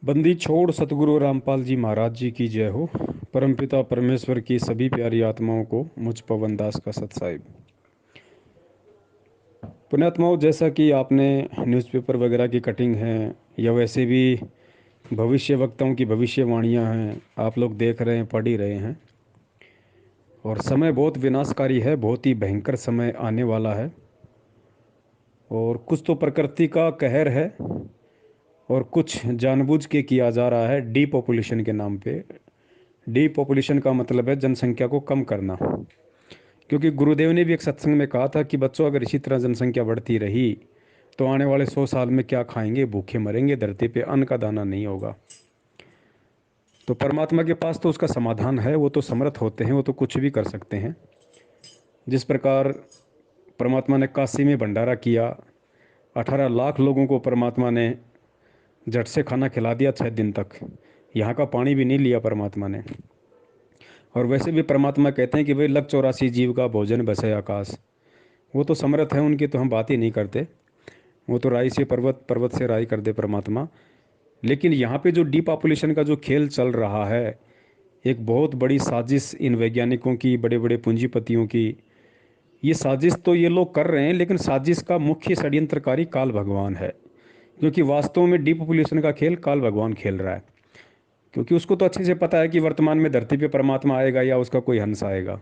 बंदी छोड़ सतगुरु रामपाल जी महाराज जी की जय हो। परमपिता परमेश्वर की सभी प्यारी आत्माओं को मुझ पवन दास का सत्साहिब। पुण्यात्माओं, जैसा कि आपने न्यूज़पेपर वगैरह की कटिंग है या वैसे भी भविष्य वक्ताओं की भविष्यवाणियां हैं, आप लोग देख रहे हैं, पढ़ ही रहे हैं। और समय बहुत विनाशकारी है, बहुत ही भयंकर समय आने वाला है। और कुछ तो प्रकृति का कहर है और कुछ जानबूझ के किया जा रहा है डीपॉपुलेशन के नाम पे। डीपॉपुलेशन का मतलब है जनसंख्या को कम करना। क्योंकि गुरुदेव ने भी एक सत्संग में कहा था कि बच्चों, अगर इसी तरह जनसंख्या बढ़ती रही तो आने वाले 100 साल में क्या खाएंगे, भूखे मरेंगे, धरती पे अन्न का दाना नहीं होगा। तो परमात्मा के पास तो उसका समाधान है, वो तो समर्थ होते हैं, वो तो कुछ भी कर सकते हैं। जिस प्रकार परमात्मा ने काशी में भंडारा किया, 18 लाख लोगों को परमात्मा ने झट से खाना खिला दिया 6 दिन तक। यहाँ का पानी भी नहीं लिया परमात्मा ने। और वैसे भी परमात्मा कहते हैं कि भाई लग 84 जीव का भोजन बसे आकाश। वो तो समर्थ है, उनकी तो हम बात ही नहीं करते। वो तो राई से पर्वत, पर्वत से राई कर दे परमात्मा। लेकिन यहाँ पे जो डीपॉपुलेशन का जो खेल चल रहा है, एक बहुत बड़ी साजिश इन वैज्ञानिकों की, बड़े बड़े पूंजीपतियों की। ये साजिश तो ये लोग कर रहे हैं, लेकिन साजिश का मुख्य षड्यंत्रकारी काल भगवान है। क्योंकि वास्तव में डीपॉपुलेशन का खेल काल भगवान खेल रहा है। क्योंकि उसको तो अच्छे से पता है कि वर्तमान में धरती पे परमात्मा आएगा या उसका कोई हंस आएगा।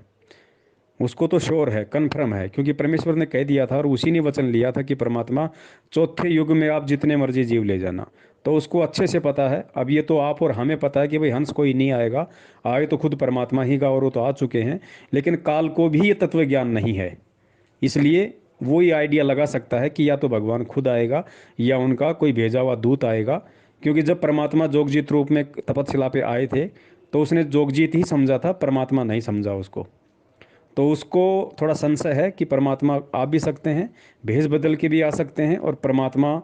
उसको तो श्योर है, कन्फर्म है, क्योंकि परमेश्वर ने कह दिया था और उसी ने वचन लिया था कि परमात्मा चौथे युग में आप जितने मर्जी जीव ले जाना। तो उसको अच्छे से पता है। अब ये तो आप और हमें पता है कि भाई हंस कोई नहीं आएगा, आए तो खुद परमात्मा ही का, और वो तो आ चुके हैं। लेकिन काल को भी ये तत्व ज्ञान नहीं है, इसलिए वो ये आइडिया लगा सकता है कि या तो भगवान खुद आएगा या उनका कोई भेजा हुआ दूत आएगा। क्योंकि जब परमात्मा जोगजीत रूप में तपस्या पे आए थे तो उसने जोगजीत ही समझा था, परमात्मा नहीं समझा उसको। तो उसको थोड़ा संशय है कि परमात्मा आ भी सकते हैं, भेष बदल के भी आ सकते हैं, और परमात्मा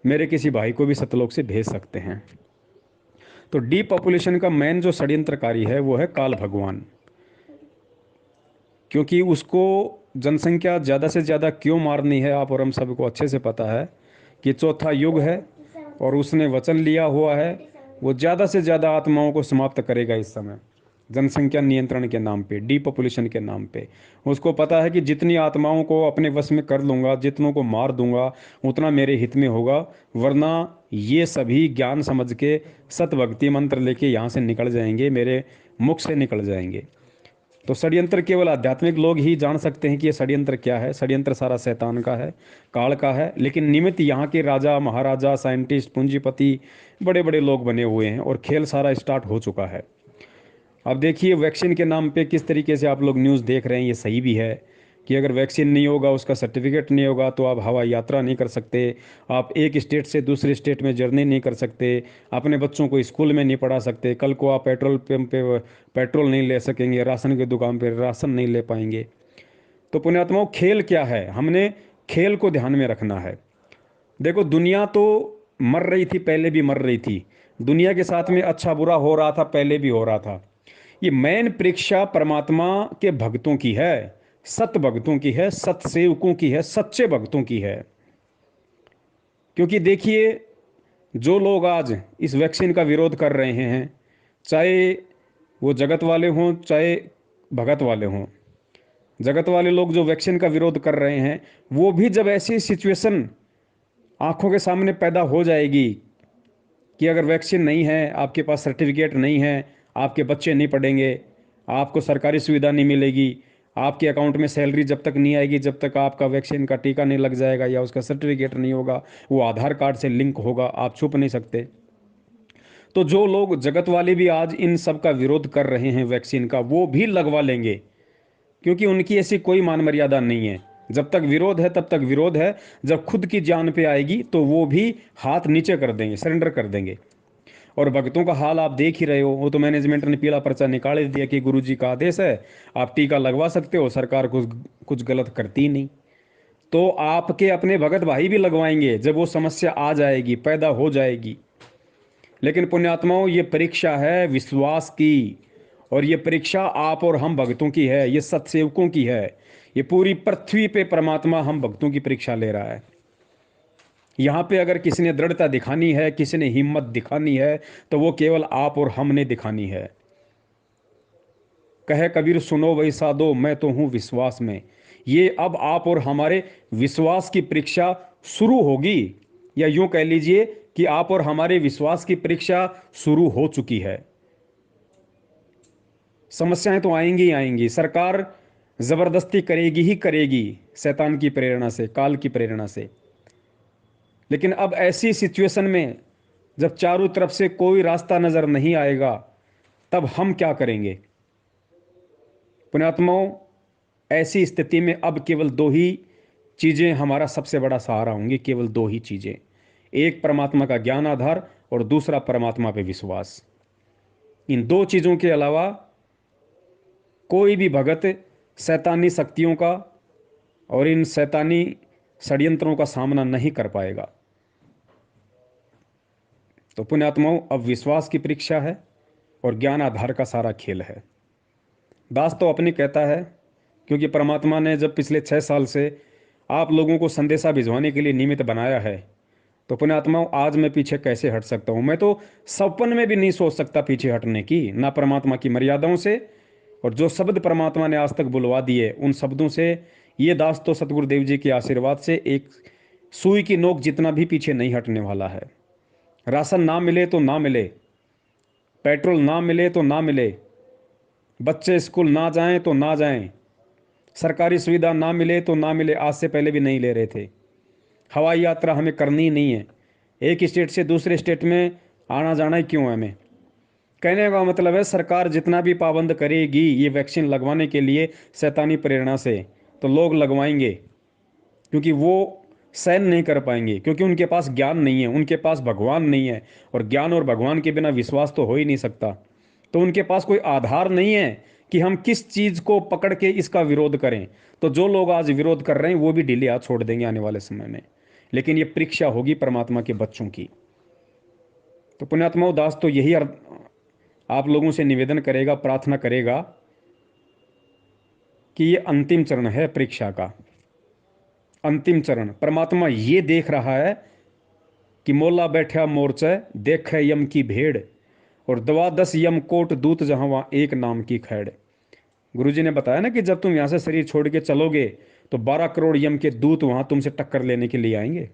मेरे किसी भाई को भी सतलोक से भेज सकते हैं। तो डीपॉपुलेशन का मेन जो षड्यंत्रकारी है वो है काल भगवान। क्योंकि उसको जनसंख्या ज़्यादा से ज़्यादा क्यों मारनी है, आप और हम सबको अच्छे से पता है कि चौथा युग है और उसने वचन लिया हुआ है। वो ज़्यादा से ज़्यादा आत्माओं को समाप्त करेगा इस समय, जनसंख्या नियंत्रण के नाम पे, डीपॉपुलेशन के नाम पे। उसको पता है कि जितनी आत्माओं को अपने वश में कर लूँगा, जितनों को मार दूंगा, उतना मेरे हित में होगा। वरना ये सभी ज्ञान समझ के सत भक्ति मंत्र लेके यहाँ से निकल जाएंगे, मेरे मुख से निकल जाएंगे। तो षड्यंत्र केवल आध्यात्मिक लोग ही जान सकते हैं कि ये षड्यंत्र क्या है। षड्यंत्र सारा शैतान का है, काल का है। लेकिन निमित्त यहाँ के राजा महाराजा, साइंटिस्ट, पूंजीपति, बड़े बड़े लोग बने हुए हैं और खेल सारा स्टार्ट हो चुका है। अब देखिए, वैक्सीन के नाम पे किस तरीके से आप लोग न्यूज़ देख रहे हैं। ये सही भी है कि अगर वैक्सीन नहीं होगा, उसका सर्टिफिकेट नहीं होगा, तो आप हवाई यात्रा नहीं कर सकते, आप एक स्टेट से दूसरे स्टेट में जर्नी नहीं कर सकते, अपने बच्चों को स्कूल में नहीं पढ़ा सकते, कल को आप पेट्रोल पंप पे पेट्रोल नहीं ले सकेंगे, राशन की दुकान पे राशन नहीं ले पाएंगे। तो पुण्यात्माओं, खेल क्या है, हमने खेल को ध्यान में रखना है। देखो, दुनिया तो मर रही थी, पहले भी मर रही थी। दुनिया के साथ में अच्छा बुरा हो रहा था, पहले भी हो रहा था। ये मेन परीक्षा परमात्मा के भक्तों की है, सत भक्तों की है, सत सेवकों की है, सच्चे भक्तों की है। क्योंकि देखिए, जो लोग आज इस वैक्सीन का विरोध कर रहे हैं, चाहे वो जगत वाले हों, चाहे भगत वाले हों, जगत वाले लोग जो वैक्सीन का विरोध कर रहे हैं, वो भी जब ऐसी सिचुएशन आंखों के सामने पैदा हो जाएगी कि अगर वैक्सीन नहीं है, आपके पास सर्टिफिकेट नहीं है, आपके बच्चे नहीं पढ़ेंगे, आपको सरकारी सुविधा नहीं मिलेगी, आपके अकाउंट में सैलरी जब तक नहीं आएगी, जब तक आपका वैक्सीन का टीका नहीं लग जाएगा या उसका सर्टिफिकेट नहीं होगा, वो आधार कार्ड से लिंक होगा, आप छुप नहीं सकते। तो जो लोग जगत वाले भी आज इन सब का विरोध कर रहे हैं वैक्सीन का, वो भी लगवा लेंगे। क्योंकि उनकी ऐसी कोई मान मर्यादा नहीं है। जब तक विरोध है तब तक विरोध है, जब खुद की जान पे आएगी तो वो भी हाथ नीचे कर देंगे, सरेंडर कर देंगे। और भक्तों का हाल आप देख ही रहे हो। वो तो मैनेजमेंट ने पीला पर्चा निकाल ही दिया कि गुरुजी का आदेश है, आप टीका लगवा सकते हो, सरकार कुछ कुछ गलत करती ही नहीं। तो आपके अपने भगत भाई भी लगवाएंगे जब वो समस्या आ जाएगी, पैदा हो जाएगी। लेकिन पुण्यात्माओं, ये परीक्षा है विश्वास की, और ये परीक्षा आप और हम भक्तों की है, ये सत्सेवकों की है। ये पूरी पृथ्वी पे परमात्मा हम भक्तों की परीक्षा ले रहा है। यहाँ पे अगर किसी ने दृढ़ता दिखानी है, किसी ने हिम्मत दिखानी है, तो वो केवल आप और हमने दिखानी है। कहे कबीर सुनो वही साधो, मैं तो हूं विश्वास में। ये अब आप और हमारे विश्वास की परीक्षा शुरू होगी, या यूं कह लीजिए कि आप और हमारे विश्वास की परीक्षा शुरू हो चुकी है। समस्याएं तो आएंगी ही आएंगी, सरकार जबरदस्ती करेगी ही करेगी, शैतान की प्रेरणा से, काल की प्रेरणा से। लेकिन अब ऐसी सिचुएशन में जब चारों तरफ से कोई रास्ता नजर नहीं आएगा, तब हम क्या करेंगे पुण्यात्माओं? ऐसी स्थिति में अब केवल दो ही चीजें हमारा सबसे बड़ा सहारा होंगी, केवल दो ही चीजें। एक परमात्मा का ज्ञान आधार, और दूसरा परमात्मा पे विश्वास। इन दो चीजों के अलावा कोई भी भगत शैतानी शक्तियों का और इन शैतानी षड्यंत्रों का सामना नहीं कर पाएगा। तो पुण्यात्माओं, अब विश्वास की परीक्षा है और ज्ञान आधार का सारा खेल है। दास तो अपनी कहता है, क्योंकि परमात्मा ने जब पिछले 6 साल से आप लोगों को संदेशा भिजवाने के लिए निमित्त बनाया है, तो पुण्यात्माओं आज मैं पीछे कैसे हट सकता हूँ? मैं तो सपन में भी नहीं सोच सकता पीछे हटने की, ना परमात्मा की मर्यादाओं से, और जो शब्द परमात्मा ने आज तक बुलवा दिए उन शब्दों से। ये दास तो सतगुरुदेव जी के आशीर्वाद से एक सुई की नोक जितना भी पीछे नहीं हटने वाला है। राशन ना मिले तो ना मिले, पेट्रोल ना मिले तो ना मिले, बच्चे स्कूल ना जाएं तो ना जाएं, सरकारी सुविधा ना मिले तो ना मिले, आज से पहले भी नहीं ले रहे थे। हवाई यात्रा हमें करनी ही नहीं है, एक स्टेट से दूसरे स्टेट में आना जाना ही क्यों है हमें? कहने का मतलब है सरकार जितना भी पाबंद करेगी ये वैक्सीन लगवाने के लिए शैतानी प्रेरणा से, तो लोग लगवाएंगे, क्योंकि वो सहन नहीं कर पाएंगे, क्योंकि उनके पास ज्ञान नहीं है, उनके पास भगवान नहीं है, और ज्ञान और भगवान के बिना विश्वास तो हो ही नहीं सकता। तो उनके पास कोई आधार नहीं है कि हम किस चीज को पकड़ के इसका विरोध करें। तो जो लोग आज विरोध कर रहे हैं वो भी ढीले हाथ छोड़ देंगे आने वाले समय में। लेकिन ये परीक्षा होगी परमात्मा के बच्चों की। तो पुण्यात्माओं, दास तो यही आप लोगों से निवेदन करेगा, प्रार्थना करेगा कि ये अंतिम चरण है परीक्षा का। अंतिम चरण परमात्मा ये देख रहा है कि मोला बैठा मोर्चा देखे यम की भेड़, और दवा 10 यम कोट दूत जहां वहां एक नाम की खैड़। गुरुजी ने बताया ना कि जब तुम यहां से शरीर छोड़ के चलोगे तो 12 करोड़ यम के दूत वहां तुमसे टक्कर लेने के लिए आएंगे।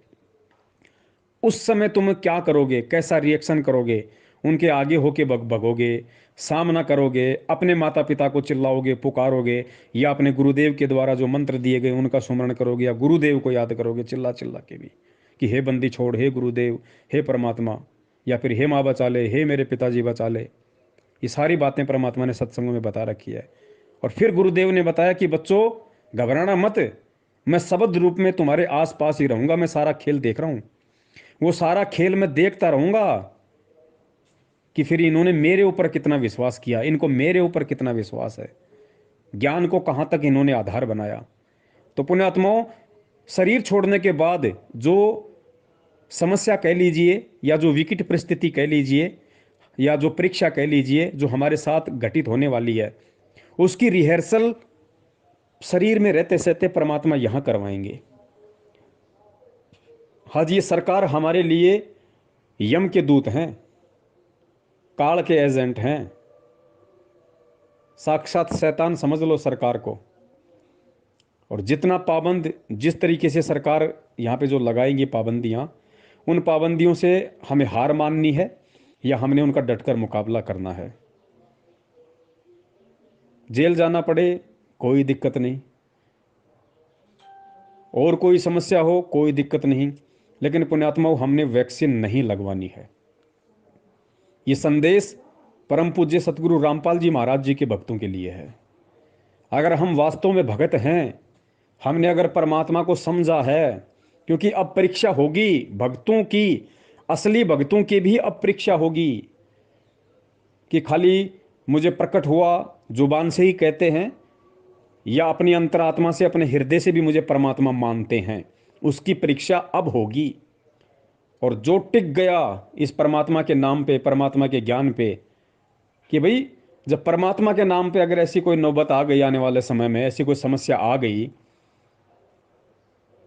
उस समय तुम क्या करोगे, कैसा रिएक्शन करोगे? उनके आगे होके भगोगे, सामना करोगे, अपने माता पिता को चिल्लाओगे, पुकारोगे, या अपने गुरुदेव के द्वारा जो मंत्र दिए गए उनका सुमरण करोगे, या गुरुदेव को याद करोगे चिल्ला चिल्ला के भी कि हे बंदी छोड़, हे गुरुदेव, हे परमात्मा, या फिर हे माँ बचा ले, हे मेरे पिताजी बचा ले। ये सारी बातें परमात्मा ने सत्संगों में बता रखी है। और फिर गुरुदेव ने बताया कि बच्चों घबराना मत, मैं शब्द रूप में तुम्हारे आस पास ही रहूंगा, मैं सारा खेल देख रहा हूं। वो सारा खेल मैं देखता रहूंगा कि फिर इन्होंने मेरे ऊपर कितना विश्वास किया, इनको मेरे ऊपर कितना विश्वास है, ज्ञान को कहां तक इन्होंने आधार बनाया। तो पुण्यात्माओं, शरीर छोड़ने के बाद जो समस्या कह लीजिए, या जो विकट परिस्थिति कह लीजिए, या जो परीक्षा कह लीजिए जो हमारे साथ घटित होने वाली है, उसकी रिहर्सल शरीर में रहते सहते परमात्मा यहां करवाएंगे। हाँ जी, ये सरकार हमारे लिए यम के दूत हैं, काल के एजेंट हैं, साक्षात शैतान समझ लो सरकार को। और जितना पाबंद, जिस तरीके से सरकार यहाँ पे जो लगाएंगी पाबंदियाँ, उन पाबंदियों से हमें हार माननी है या हमने उनका डटकर मुकाबला करना है। जेल जाना पड़े कोई दिक्कत नहीं, और कोई समस्या हो कोई दिक्कत नहीं, लेकिन पुण्यात्माओं हमने वैक्सीन नहीं लगवानी है। ये संदेश परम पूज्य सतगुरु रामपाल जी महाराज जी के भक्तों के लिए है। अगर हम वास्तव में भगत हैं, हमने अगर परमात्मा को समझा है, क्योंकि अब परीक्षा होगी भक्तों की, असली भक्तों की भी अब परीक्षा होगी कि खाली मुझे प्रकट हुआ जुबान से ही कहते हैं, या अपनी अंतरात्मा से, अपने हृदय से भी मुझे परमात्मा मानते हैं। उसकी परीक्षा अब होगी। और जो टिक गया इस परमात्मा के नाम पे, परमात्मा के ज्ञान पे, कि भाई जब परमात्मा के नाम पे अगर ऐसी कोई नौबत आ गई, आने वाले समय में ऐसी कोई समस्या आ गई,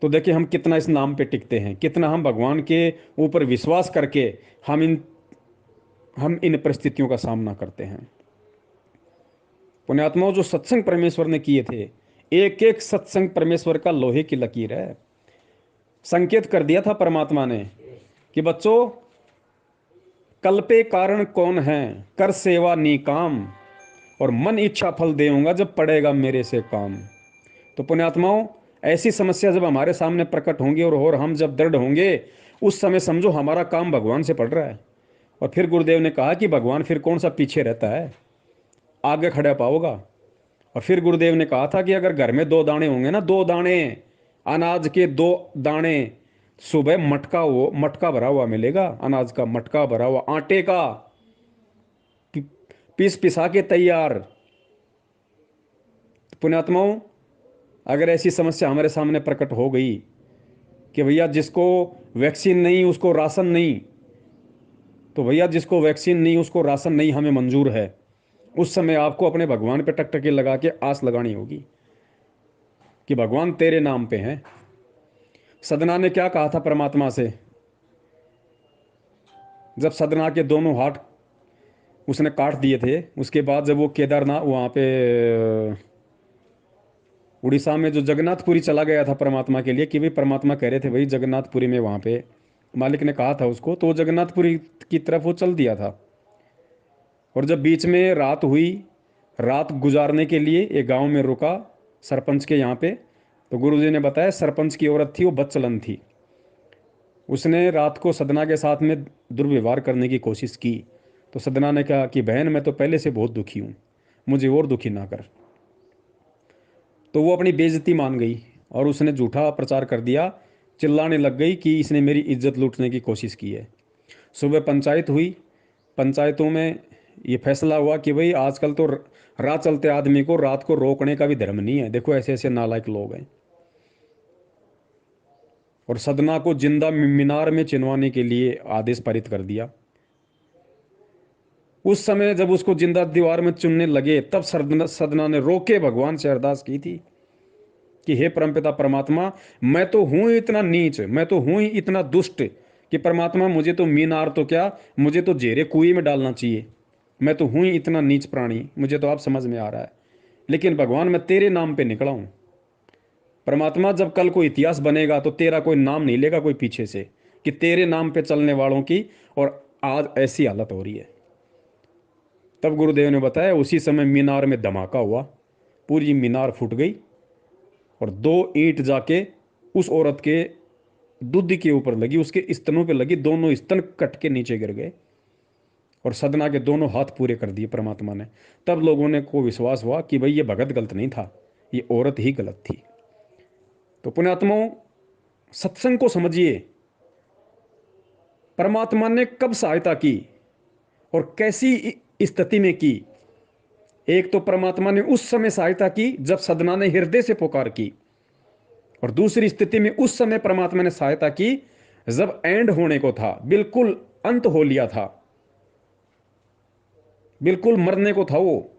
तो देखिए हम कितना इस नाम पे टिकते हैं, कितना हम भगवान के ऊपर विश्वास करके हम इन परिस्थितियों का सामना करते हैं। पुण्यात्माओं, जो सत्संग परमेश्वर ने किए थे, एक एक सत्संग परमेश्वर का लोहे की लकीर है। संकेत कर दिया था परमात्मा ने कि बच्चों, कल्पे कारण कौन है, कर सेवा निकाम, और मन इच्छा फल देऊंगा जब पड़ेगा मेरे से काम। तो पुण्यात्माओं, ऐसी समस्या जब हमारे सामने प्रकट होंगी और हम जब दृढ़ होंगे, उस समय समझो हमारा काम भगवान से पड़ रहा है। और फिर गुरुदेव ने कहा कि भगवान फिर कौन सा पीछे रहता है, आगे खड़ा पाओगा। और फिर गुरुदेव ने कहा था कि अगर घर में 2 दाने होंगे ना, 2 दाने अनाज के, 2 दाने, सुबह मटका भरा हुआ मिलेगा, अनाज का मटका भरा हुआ, आटे का पीस पिसा के तैयार। पुण्यात्माओं, अगर ऐसी समस्या हमारे सामने प्रकट हो गई कि भैया जिसको वैक्सीन नहीं उसको राशन नहीं, तो भैया जिसको वैक्सीन नहीं उसको राशन नहीं हमें मंजूर है, उस समय आपको अपने भगवान पे टकटकी लगा के आस लगानी होगी कि भगवान तेरे नाम पे हैं। सदना ने क्या कहा था परमात्मा से, जब सदना के दोनों हाथ उसने काट दिए थे, उसके बाद जब वो केदारनाथ वहाँ पे उड़ीसा में जो जगन्नाथपुरी चला गया था परमात्मा के लिए, कि भाई परमात्मा कह रहे थे भाई जगन्नाथपुरी में, वहाँ पे मालिक ने कहा था उसको, तो वो जगन्नाथपुरी की तरफ वो चल दिया था। और जब बीच में रात हुई, रात गुजारने के लिए एक गांव में रुका सरपंच के यहाँ पे, तो गुरुजी ने बताया सरपंच की औरत थी, वो बदचलन थी, उसने रात को सदना के साथ में दुर्व्यवहार करने की कोशिश की। तो सदना ने कहा कि बहन मैं तो पहले से बहुत दुखी हूँ, मुझे और दुखी ना कर। तो वो अपनी बेइज्जती मान गई और उसने झूठा प्रचार कर दिया, चिल्लाने लग गई कि इसने मेरी इज्जत लूटने की कोशिश की है। सुबह पंचायत हुई, पंचायतों में ये फैसला हुआ कि भाई आजकल तो राह चलते आदमी को रात को रोकने का भी धर्म नहीं है, देखो ऐसे ऐसे नालायक लोग हैं। और सदना को जिंदा मीनार में चिनवाने के लिए आदेश पारित कर दिया। उस समय जब उसको जिंदा दीवार में चुनने लगे, तब सदना ने रोके भगवान से अरदास की थी कि हे परमपिता परमात्मा, मैं तो हूं ही इतना नीच, मैं तो हूं ही इतना दुष्ट कि परमात्मा मुझे तो मीनार तो क्या, मुझे तो जेरे कुएं में डालना चाहिए। मैं तो हूं ही इतना नीच प्राणी, मुझे तो आप समझ में आ रहा है, लेकिन भगवान मैं तेरे नाम पे निकला हूं। परमात्मा जब कल कोई इतिहास बनेगा तो तेरा कोई नाम नहीं लेगा कोई पीछे से, कि तेरे नाम पे चलने वालों की और आज ऐसी हालत हो रही है। तब गुरुदेव ने बताया उसी समय मीनार में धमाका हुआ, पूरी मीनार फूट गई और 2 ईंट जाके उस औरत के दूध के ऊपर लगी, उसके स्तनों पे लगी, दोनों स्तन कट के नीचे गिर गए और सदना के दोनों हाथ पूरे कर दिए परमात्मा ने। तब लोगों ने को विश्वास हुआ कि भाई ये भगत गलत नहीं था, ये औरत ही गलत थी। तो पुण्यात्माओं, सत्संग को समझिए, परमात्मा ने कब सहायता की और कैसी स्थिति में की। एक तो परमात्मा ने उस समय सहायता की जब सदना ने हृदय से पुकार की, और दूसरी स्थिति में उस समय परमात्मा ने सहायता की जब एंड होने को था, बिल्कुल अंत हो लिया था, बिल्कुल मरने को था वो,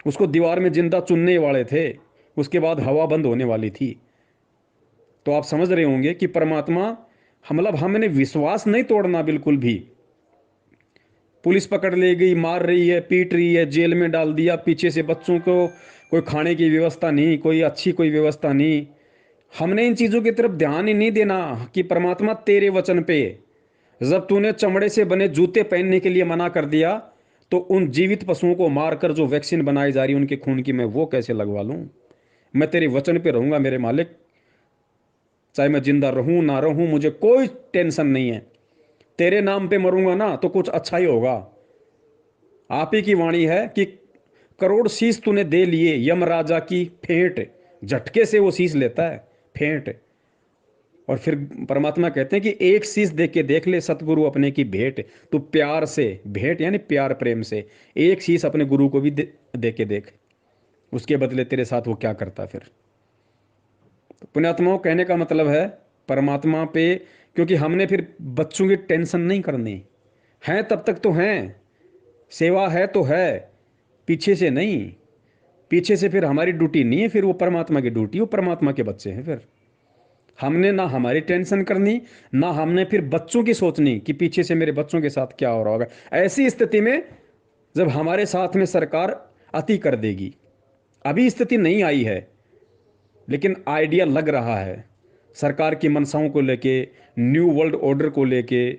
उसको दीवार में जिंदा चुनने वाले थे, उसके बाद हवा बंद होने वाली थी। तो आप समझ रहे होंगे कि परमात्मा, मतलब हमने विश्वास नहीं तोड़ना बिल्कुल भी। पुलिस पकड़ ले गई, मार रही है, पीट रही है, जेल में डाल दिया, पीछे से बच्चों को कोई खाने की व्यवस्था नहीं, कोई अच्छी कोई व्यवस्था नहीं, हमने इन चीजों की तरफ ध्यान ही नहीं देना कि परमात्मा तेरे वचन पे, जब तूने चमड़े से बने जूते पहनने के लिए मना कर दिया, तो उन जीवित पशुओं को मारकर जो वैक्सीन बनाई जा रही है उनके खून की, मैं वो कैसे लगवा लूं। मैं तेरे वचन पे रहूंगा मेरे मालिक, चाहे मैं जिंदा रहूं ना रहूं मुझे कोई टेंशन नहीं है, तेरे नाम पे मरूंगा ना तो कुछ अच्छा ही होगा। आप ही की वाणी है कि करोड़ शीश तूने दे लिए यम राजा की फेंट, झटके से वो शीश लेता है, फेंट। और फिर परमात्मा कहते हैं कि एक शीश देख के देख ले सतगुरु अपने की भेंट, तू प्यार से, भेंट यानी प्यार प्रेम से, एक शीश अपने गुरु को भी दे के देख, उसके बदले तेरे साथ वो क्या करता फिर। तो पुण्यात्माओं, कहने का मतलब है परमात्मा पे, क्योंकि हमने फिर बच्चों की टेंशन नहीं करनी है, तब तक तो हैं, सेवा है तो है, पीछे से नहीं, पीछे से फिर हमारी ड्यूटी नहीं है, फिर वो परमात्मा की ड्यूटी, वो परमात्मा के बच्चे हैं फिर। हमने ना हमारी टेंशन करनी, ना हमने फिर बच्चों की सोचनी कि पीछे से मेरे बच्चों के साथ क्या हो रहा होगा। ऐसी स्थिति में जब हमारे साथ में सरकार अति कर देगी, अभी स्थिति नहीं आई है लेकिन आइडिया लग रहा है सरकार की मंशाओं को लेके, न्यू वर्ल्ड ऑर्डर को लेके,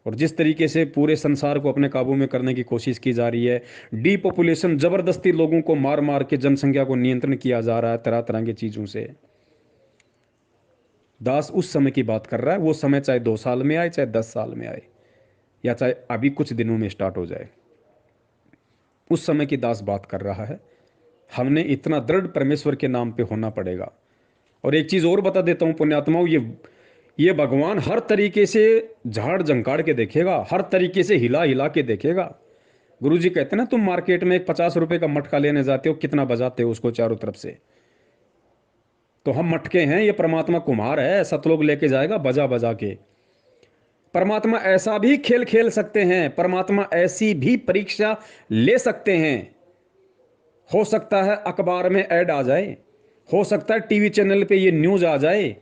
और जिस तरीके से पूरे संसार को अपने काबू में करने की कोशिश की जा रही है, डीपॉपुलेशन, जबरदस्ती लोगों को मार मार के जनसंख्या को नियंत्रण किया जा रहा है तरह तरह की चीजों से। दास उस समय की बात कर रहा है, वो समय चाहे 2 साल में आए, चाहे 10 साल में आए, या चाहे अभी कुछ दिनों में स्टार्ट हो जाए, उस समय की दास बात कर रहा है। हमने इतना दृढ़ परमेश्वर के नाम पे होना पड़ेगा। और एक चीज और बता देता हूं पुण्यात्माओं, ये भगवान हर तरीके से झाड़ झंकाड़ के देखेगा, हर तरीके से हिला हिला के देखेगा। गुरु जी कहते हैं ना, तुम मार्केट में एक 50 रुपए का मटका लेने जाते हो, कितना बजाते हो उसको चारों तरफ से। तो हम मटके हैं, ये परमात्मा कुम्हार है, सतलोक लेके जाएगा बजा बजा के। परमात्मा ऐसा भी खेल खेल सकते हैं, परमात्मा ऐसी भी परीक्षा ले सकते हैं। हो सकता है अखबार में ऐड आ जाए, हो सकता है टीवी चैनल पे ये न्यूज आ जाए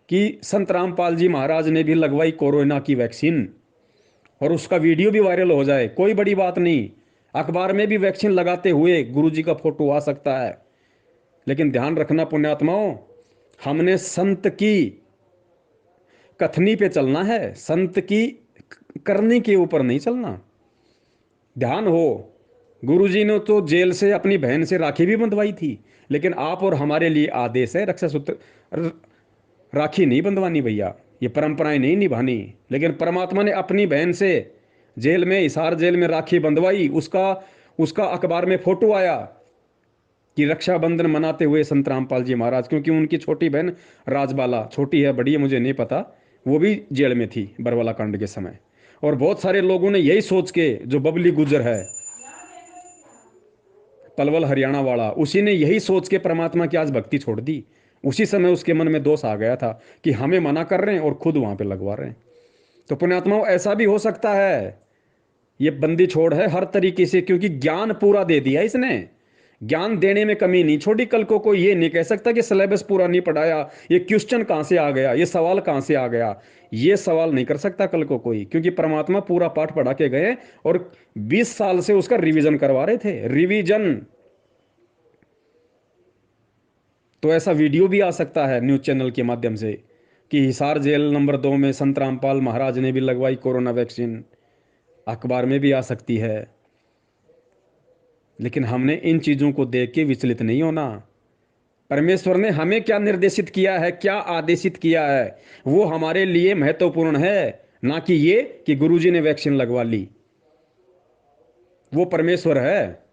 कि संत रामपाल जी महाराज ने भी लगवाई कोरोना की वैक्सीन, और उसका वीडियो भी वायरल हो जाए, कोई बड़ी बात नहीं। अखबार में भी वैक्सीन लगाते हुए गुरु जी का फोटो आ सकता है। लेकिन ध्यान रखना पुण्यात्माओं, हमने संत की कथनी पे चलना है, संत की करनी के ऊपर नहीं चलना। ध्यान हो, गुरुजी ने तो जेल से अपनी बहन से राखी भी बंधवाई थी, लेकिन आप और हमारे लिए आदेश है रक्षा सूत्र, राखी नहीं बंधवानी भैया, ये परंपराएं नहीं निभानी। लेकिन परमात्मा ने अपनी बहन से जेल में, हिसार जेल में राखी बंधवाई, उसका उसका अखबार में फोटो आया कि रक्षाबंधन मनाते हुए संत रामपाल जी महाराज, क्योंकि उनकी छोटी बहन राजबाला, छोटी है बड़ी है मुझे नहीं पता, वो भी जेल में थी बरवाला कांड के समय। और बहुत सारे लोगों ने यही सोच के, जो बबली गुजर है पलवल हरियाणा वाला, उसी ने यही सोच के परमात्मा की आज भक्ति छोड़ दी। उसी समय उसके मन में दोष आ गया था कि हमें मना कर रहे हैं और खुद वहां पे लगवा रहे हैं। तो पुण्यात्माओं, ऐसा भी हो सकता है। ये बंदी छोड़ है हर तरीके से, क्योंकि ज्ञान पूरा दे दिया इसने, ज्ञान देने में कमी नहीं छोड़ी। कल को कोई ये नहीं कह सकता कि सिलेबस पूरा नहीं पढ़ाया, ये क्वेश्चन कहां से आ गया, ये सवाल कहां से आ गया, ये सवाल नहीं कर सकता कल को कोई, क्योंकि परमात्मा पूरा पाठ पढ़ा के गए और 20 साल से उसका रिवीजन करवा रहे थे, रिवीजन। तो ऐसा वीडियो भी आ सकता है न्यूज चैनल के माध्यम से कि हिसार जेल नंबर 2 में संत रामपाल महाराज ने भी लगवाई कोरोना वैक्सीन, अखबार में भी आ सकती है। लेकिन हमने इन चीजों को देख के विचलित नहीं होना। परमेश्वर ने हमें क्या निर्देशित किया है, क्या आदेशित किया है, वो हमारे लिए महत्वपूर्ण है, ना कि ये कि गुरुजी ने वैक्सीन लगवा ली। वो परमेश्वर है,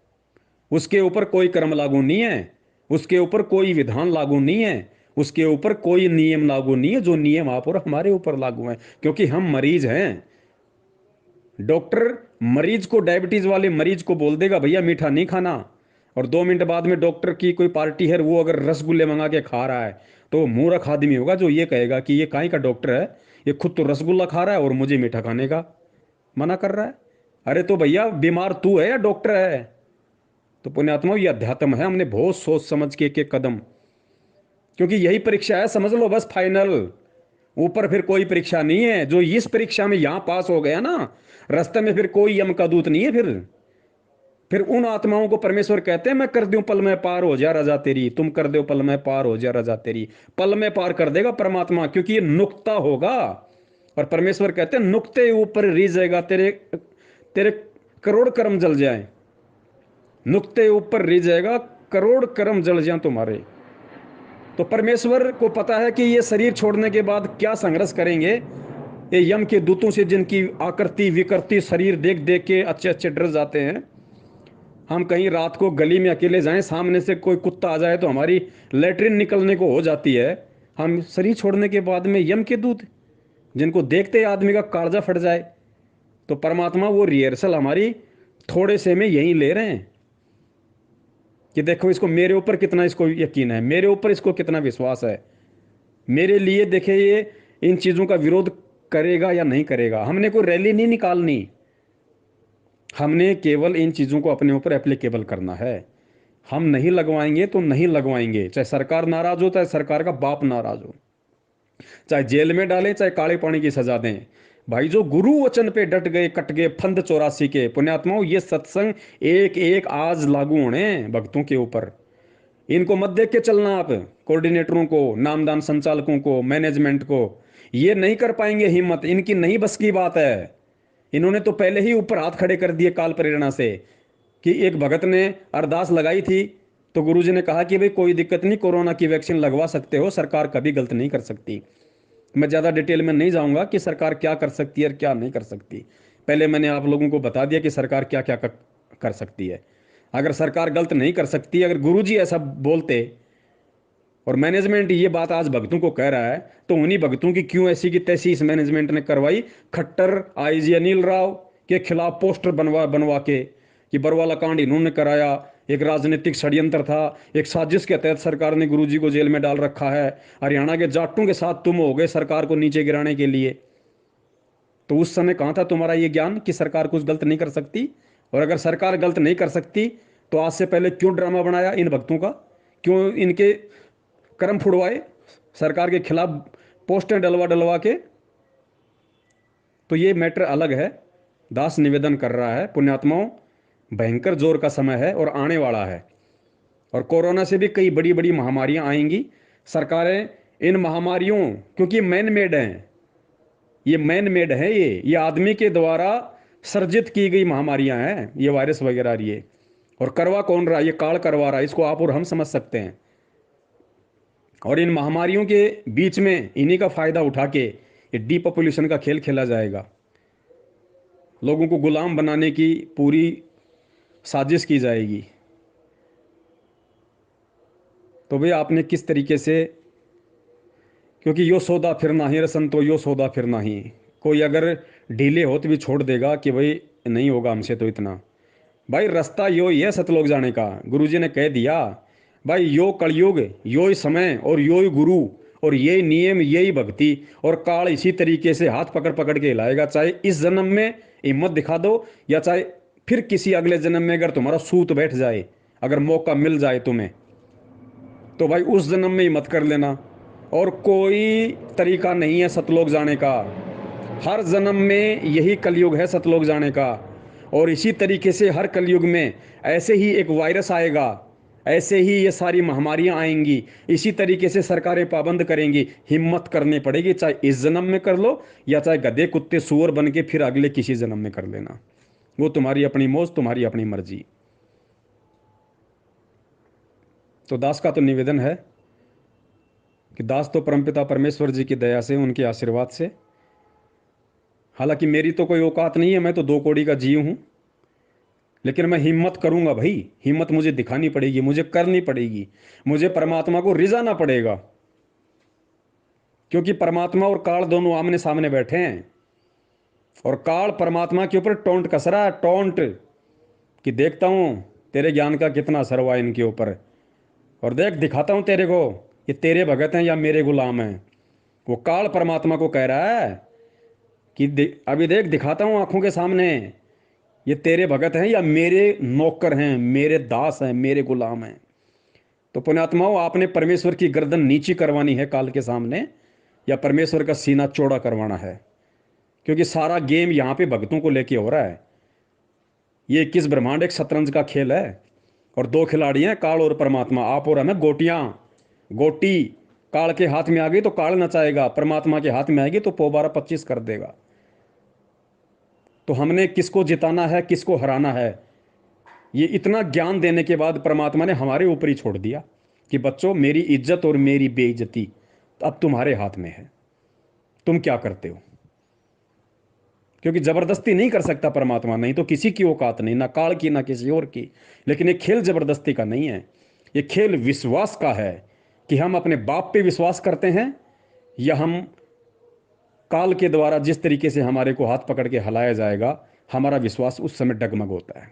उसके ऊपर कोई कर्म लागू नहीं है, उसके ऊपर कोई विधान लागू नहीं है, उसके ऊपर कोई नियम लागू नहीं है, जो नियम आप और हमारे ऊपर लागू हैं, क्योंकि हम मरीज हैं। डॉक्टर मरीज को, डायबिटीज वाले मरीज को बोल देगा भैया मीठा नहीं खाना, और 2 मिनट बाद में डॉक्टर की कोई पार्टी है, वो अगर रसगुल्ले मंगा के खा रहा है, तो मूर्ख आदमी होगा जो ये कहेगा कि ये काहे का डॉक्टर है, ये खुद तो रसगुल्ला खा रहा है और मुझे मीठा खाने का मना कर रहा है। अरे तो भैया बीमार तू है या डॉक्टर है? तो पुण्यात्मा, ये अध्यात्म है, हमने बहुत सोच समझ के एक एक कदम, क्योंकि यही परीक्षा है, समझ लो बस फाइनल। ऊपर फिर कोई परीक्षा नहीं है। जो इस परीक्षा में यहां पास हो गया ना, रास्ते में फिर कोई यम का दूत नहीं है। फिर उन आत्माओं को परमेश्वर कहते हैं, मैं कर दूं पल में पार हो जा रजा तेरी, तुम कर दो पल में पार हो जा रजा तेरी। पल में पार कर देगा परमात्मा, क्योंकि ये नुक्ता होगा। और परमेश्वर कहते हैं नुक्ते ऊपर रिझेगा तेरे, तेरे करोड़ कर्म जल जाए, नुक्ते ऊपर रिझेगा करोड़ कर्म जल जाए तुम्हारे। तो परमेश्वर को पता है कि ये शरीर छोड़ने के बाद क्या संघर्ष करेंगे। ये यम के दूतों से, जिनकी आकृति विकृति शरीर देख देख के अच्छे अच्छे डर जाते हैं। हम कहीं रात को गली में अकेले जाएं, सामने से कोई कुत्ता आ जाए तो हमारी लेटरिन निकलने को हो जाती है। हम शरीर छोड़ने के बाद में यम के दूत, जिनको देखते ही आदमी का कालजा फट जाए। तो परमात्मा वो रिहर्सल हमारी थोड़े से में यहीं ले रहे हैं कि देखो इसको, मेरे ऊपर कितना इसको यकीन है, मेरे ऊपर इसको कितना विश्वास है, मेरे लिए देखे ये इन चीज़ों का विरोध करेगा या नहीं करेगा। हमने कोई रैली नहीं निकालनी, हमने केवल इन चीज़ों को अपने ऊपर एप्लीकेबल करना है। हम नहीं लगवाएंगे तो नहीं लगवाएंगे, चाहे सरकार नाराज हो, चाहे सरकार का बाप नाराज हो, चाहे जेल में डालें, चाहे काले पानी की सजा दें। भाई जो गुरु वचन पे डट गए, कट गए फंद 84 के पुण्यात्माओं, ये सत्संग एक एक आज लागू होने हैं भक्तों के ऊपर। इनको मत देख के चलना आप, कोऑर्डिनेटरों को, नामदान संचालकों को, मैनेजमेंट को। ये नहीं कर पाएंगे हिम्मत, इनकी नहीं बस की बात है। इन्होंने तो पहले ही ऊपर हाथ खड़े कर दिए काल प्रेरणा से, कि एक भगत ने अरदास लगाई थी तो गुरुजी ने कहा कि भाई कोई दिक्कत नहीं, कोरोना की वैक्सीन लगवा सकते हो, सरकार कभी गलत नहीं कर सकती। मैं ज़्यादा डिटेल में नहीं जाऊंगा कि सरकार क्या कर सकती है और क्या नहीं कर सकती। पहले मैंने आप लोगों को बता दिया कि सरकार क्या क्या कर सकती है। अगर सरकार गलत नहीं कर सकती, अगर गुरुजी ऐसा बोलते और मैनेजमेंट ये बात आज भक्तों को कह रहा है, तो उन्हीं भक्तों की क्यों ऐसी की तैसी इस मैनेजमेंट ने करवाई, खट्टर आईजी अनिल राव के खिलाफ पोस्टर बनवा बनवा के कि बरवाला कांड इन्होंने कराया, एक राजनीतिक षड्यंत्र था, एक साजिश के तहत सरकार ने गुरुजी को जेल में डाल रखा है, हरियाणा के जाटों के साथ तुम हो गए सरकार को नीचे गिराने के लिए। तो उस समय कहाँ था तुम्हारा ये ज्ञान कि सरकार कुछ गलत नहीं कर सकती? और अगर सरकार गलत नहीं कर सकती तो आज से पहले क्यों ड्रामा बनाया इन भक्तों का, क्यों इनके कर्म फुड़वाए सरकार के खिलाफ पोस्टें डलवा डलवा के? तो ये मैटर अलग है। दास निवेदन कर रहा है पुण्यात्माओं, भयंकर जोर का समय है और आने वाला है, और कोरोना से भी कई बड़ी बड़ी महामारियां आएंगी। सरकारें इन महामारियों, क्योंकि मैन मेड हैं, ये मैन मेड है, ये आदमी के द्वारा सर्जित की गई महामारियां हैं, ये वायरस वगैरह ये। और करवा कौन रहा? ये काल करवा रहा है, इसको आप और हम समझ सकते हैं। और इन महामारियों के बीच में इन्हीं का फायदा उठा के ये डीपॉपुलेशन का खेल खेला जाएगा, लोगों को गुलाम बनाने की पूरी साजिश की जाएगी। तो भाई आपने किस तरीके से, क्योंकि यो सौदा फिर नहीं रसन, तो यो सौदा फिर नहीं। कोई अगर ढीले हो तो भी छोड़ देगा कि भाई नहीं होगा हमसे तो इतना। भाई रास्ता यो ही है सतलोक जाने का, गुरुजी ने कह दिया। भाई यो कलयुग, यो ही समय और यो ही गुरु और यही नियम, यही भक्ति, और काल इसी तरीके से हाथ पकड़ पकड़ के हिलाएगा। चाहे इस जन्म में हिम्मत दिखा दो, या चाहे फिर किसी अगले जन्म में अगर तुम्हारा सूत बैठ जाए, अगर मौका मिल जाए तुम्हें, तो भाई उस जन्म में ही मत कर लेना। और कोई तरीका नहीं है सतलोक जाने का, हर जन्म में यही कलयुग है सतलोक जाने का। और इसी तरीके से हर कलयुग में ऐसे ही एक वायरस आएगा, ऐसे ही ये सारी महामारियां आएंगी, इसी तरीके से सरकारें पाबंद करेंगी। हिम्मत करनी पड़ेगी, चाहे इस जन्म में कर लो या चाहे गधे कुत्ते सूअर बन के फिर अगले किसी जन्म में कर लेना, वो तुम्हारी अपनी मौज, तुम्हारी अपनी मर्जी। तो दास का तो निवेदन है कि दास तो परमपिता परमेश्वर जी की दया से, उनके आशीर्वाद से, हालांकि मेरी तो कोई औकात नहीं है, मैं तो दो कौड़ी का जीव हूं, लेकिन मैं हिम्मत करूंगा भाई। हिम्मत मुझे दिखानी पड़ेगी, मुझे करनी पड़ेगी, मुझे परमात्मा को रिझाना पड़ेगा। क्योंकि परमात्मा और काल दोनों आमने सामने बैठे हैं, और काल परमात्मा के ऊपर टोंट कस रहा है, टोंट, कि देखता हूं तेरे ज्ञान का कितना असर हुआ इनके ऊपर, और देख दिखाता हूं तेरे को ये तेरे भगत हैं या मेरे गुलाम हैं। वो काल परमात्मा को कह रहा है कि अभी देख दिखाता हूं आंखों के सामने, ये तेरे भगत हैं या मेरे नौकर हैं, मेरे दास हैं, मेरे गुलाम हैं। तो पुण्यात्माओं, आपने परमेश्वर की गर्दन नीची करवानी है काल के सामने, या परमेश्वर का सीना चौड़ा करवाना है? क्योंकि सारा गेम यहाँ पे भक्तों को लेके हो रहा है। ये 21 ब्रह्मांड एक शतरंज का खेल है, और दो खिलाड़ी हैं, काल और परमात्मा, आप और हमें गोटियां। गोटी काल के हाथ में आ गई तो काल नचाएगा, परमात्मा के हाथ में आएगी तो पोबारा 25 कर देगा। तो हमने किसको जिताना है, किसको हराना है, ये इतना ज्ञान देने के बाद परमात्मा ने हमारे ऊपर ही छोड़ दिया कि बच्चों, मेरी इज्जत और मेरी बेइज्जती अब तुम्हारे हाथ में है, तुम क्या करते हो। क्योंकि जबरदस्ती नहीं कर सकता परमात्मा, नहीं तो किसी की औकात नहीं, ना काल की ना किसी और की। लेकिन ये खेल जबरदस्ती का नहीं है, ये खेल विश्वास का है, कि हम अपने बाप पे विश्वास करते हैं, या हम काल के द्वारा जिस तरीके से हमारे को हाथ पकड़ के हिलाया जाएगा, हमारा विश्वास उस समय डगमग होता है।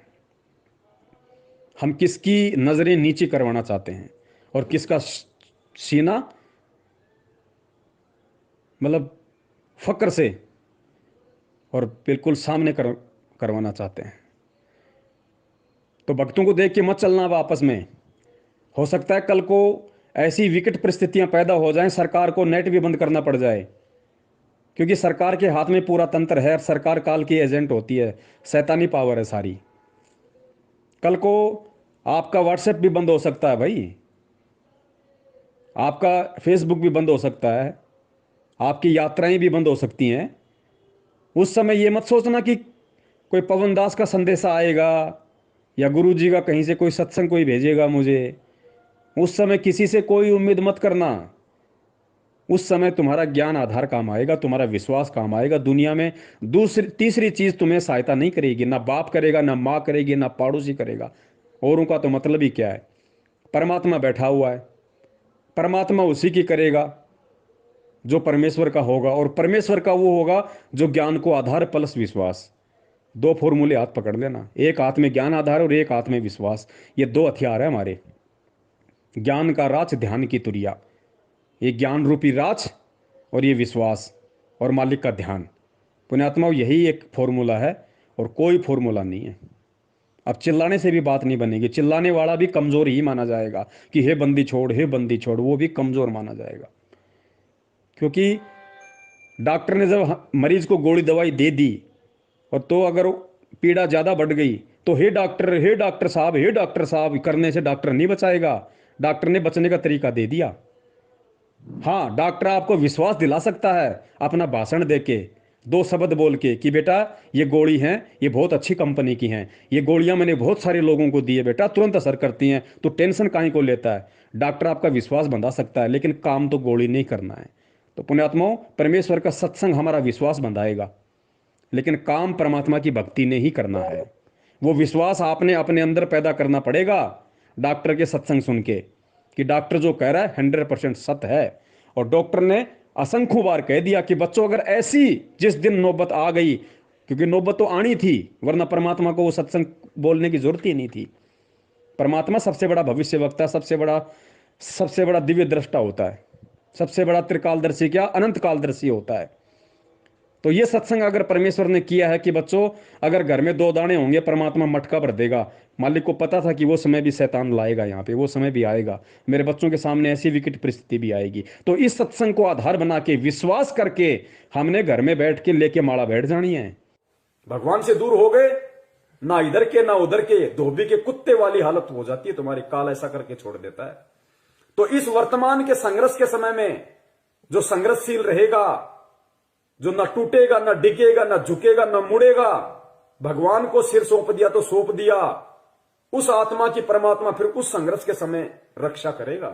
हम किसकी नजरें नीची करवाना चाहते हैं, और किसका सीना मतलब फक्र से और बिल्कुल सामने करवाना चाहते हैं। तो भक्तों को देख के मत चलना अब आपस में, हो सकता है कल को ऐसी विकट परिस्थितियां पैदा हो जाएं, सरकार को नेट भी बंद करना पड़ जाए, क्योंकि सरकार के हाथ में पूरा तंत्र है और सरकार काल की एजेंट होती है, शैतानी पावर है सारी। कल को आपका व्हाट्सएप भी बंद हो सकता है भाई, आपका फेसबुक भी बंद हो सकता है, आपकी यात्राएं भी बंद हो सकती हैं। उस समय ये मत सोचना कि कोई पवन दास का संदेशा आएगा या गुरु जी का कहीं से कोई सत्संग कोई भेजेगा मुझे। उस समय किसी से कोई उम्मीद मत करना। उस समय तुम्हारा ज्ञान आधार काम आएगा, तुम्हारा विश्वास काम आएगा। दुनिया में दूसरी तीसरी चीज तुम्हें सहायता नहीं करेगी, ना बाप करेगा, ना माँ करेगी, ना पड़ोसी करेगा। औरों का तो मतलब ही क्या है। परमात्मा बैठा हुआ है, परमात्मा उसी की करेगा जो परमेश्वर का होगा, और परमेश्वर का वो होगा जो ज्ञान को आधार प्लस विश्वास। दो फॉर्मूले हाथ पकड़ लेना, एक हाथ में ज्ञान आधार और एक हाथ में विश्वास। ये दो हथियार है हमारे। ज्ञान का राज, ध्यान की तुरिया। ये ज्ञान रूपी राज और ये विश्वास और मालिक का ध्यान। पुण्यात्माओं, यही एक फॉर्मूला है और कोई फॉर्मूला नहीं है। अब चिल्लाने से भी बात नहीं बनेगी। चिल्लाने वाला भी कमजोर ही माना जाएगा कि हे बंदी छोड़, हे बंदी छोड़, वो भी कमजोर माना जाएगा। क्योंकि डॉक्टर ने जब मरीज को गोली दवाई दे दी और तो अगर पीड़ा ज़्यादा बढ़ गई तो हे डॉक्टर साहब, हे डॉक्टर साहब करने से डॉक्टर नहीं बचाएगा। डॉक्टर ने बचने का तरीका दे दिया। हाँ, डॉक्टर आपको विश्वास दिला सकता है अपना भाषण देके, दो शब्द बोल के कि बेटा ये गोली हैं, ये बहुत अच्छी कंपनी की हैं, ये गोलियां मैंने बहुत सारे लोगों को दी है बेटा, तुरंत असर करती हैं, तो टेंशन काहे को लेता है। डॉक्टर आपका विश्वास बंधा सकता है, लेकिन काम तो गोली नहीं करना है। तो पुण्यात्माओं, परमेश्वर का सत्संग हमारा विश्वास बंधाएगा, लेकिन काम परमात्मा की भक्ति ने ही करना है। वो विश्वास आपने अपने अंदर पैदा करना पड़ेगा डॉक्टर के सत्संग सुन के कि डॉक्टर जो कह रहा है 100% सत्य है। और डॉक्टर ने असंख्य बार कह दिया कि बच्चों अगर ऐसी जिस दिन नौबत आ गई, क्योंकि नौबत तो आनी थी, वरना परमात्मा को वो सत्संग बोलने की जरूरत ही नहीं थी। परमात्मा सबसे बड़ा भविष्य वक्ता, सबसे बड़ा दिव्य दृष्टा होता है, सबसे बड़ा त्रिकालदर्शी, क्या अनंत कालदर्शी होता है। तो ये सत्संग अगर परमेश्वर ने किया है कि बच्चों अगर घर में 2 दाने होंगे, परमात्मा मटका भर देगा। मालिक को पता था कि वो समय भी शैतान लाएगा, यहाँ पे वो समय भी आएगा, मेरे बच्चों के सामने ऐसी विकट परिस्थिति भी आएगी। तो इस सत्संग को आधार बना के, विश्वास करके हमने घर में बैठ के लेके माला बैठ जानी है। भगवान से दूर हो गए, ना इधर के ना उधर के, धोबी के कुत्ते वाली हालत हो जाती है तुम्हारी। काल ऐसा करके छोड़ देता है। तो इस वर्तमान के संघर्ष के समय में जो संघर्षशील रहेगा, जो न टूटेगा, न डिगेगा, न झुकेगा, न मुड़ेगा, भगवान को सिर सौंप दिया तो सौंप दिया, उस आत्मा की परमात्मा फिर उस संघर्ष के समय रक्षा करेगा,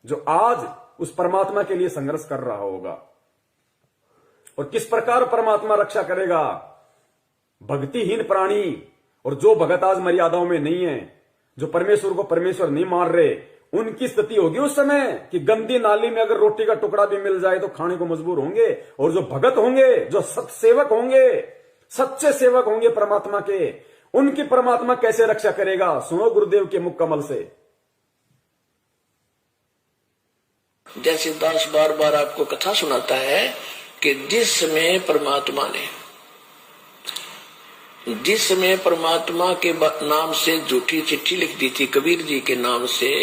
जो आज उस परमात्मा के लिए संघर्ष कर रहा होगा। और किस प्रकार परमात्मा रक्षा करेगा? भक्तिहीन प्राणी और जो भगत आज मर्यादाओं में नहीं है, जो परमेश्वर को परमेश्वर नहीं मान रहे, उनकी स्थिति होगी उस समय कि गंदी नाली में अगर रोटी का टुकड़ा भी मिल जाए तो खाने को मजबूर होंगे। और जो भगत होंगे, जो सत्सेवक होंगे, सच्चे सेवक होंगे परमात्मा के, उनकी परमात्मा कैसे रक्षा करेगा? सुनो गुरुदेव के मुख कमल से। जैसे दास बार बार आपको कथा सुनाता है कि जिस समय परमात्मा के नाम से झूठी चिट्ठी लिख दी थी कबीर जी के नाम से,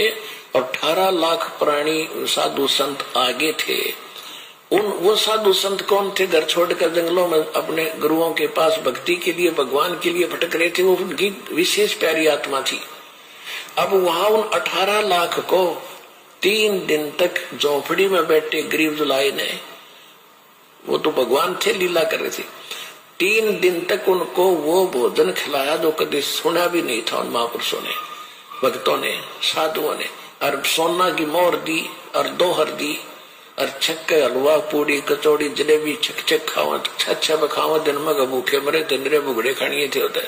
और 18 लाख प्राणी साधु संत आगे थे। वो साधु संत कौन थे? घर छोड़कर जंगलों में अपने गुरुओं के पास भक्ति के लिए, भगवान के लिए भटक रहे थे। वो उनकी विशेष प्यारी आत्मा थी। अब वहां उन 18 लाख को 3 दिन तक झोंपड़ी में बैठे गरीब दुलाई ने, वो तो भगवान थे, लीला कर रहे थे, 3 दिन तक उनको वो भोजन खिलाया जो कभी सुना भी नहीं था उन महापुरुषों ने, भक्तों ने, साधुओं ने। और सोना की मोहर दी और दोहर दी और छक्के हलवा पूड़ी कचौड़ी जलेबी छक खावत छा बखावत दिन में भूखे मरे तिंदरे बुगड़े खानिए थे होते।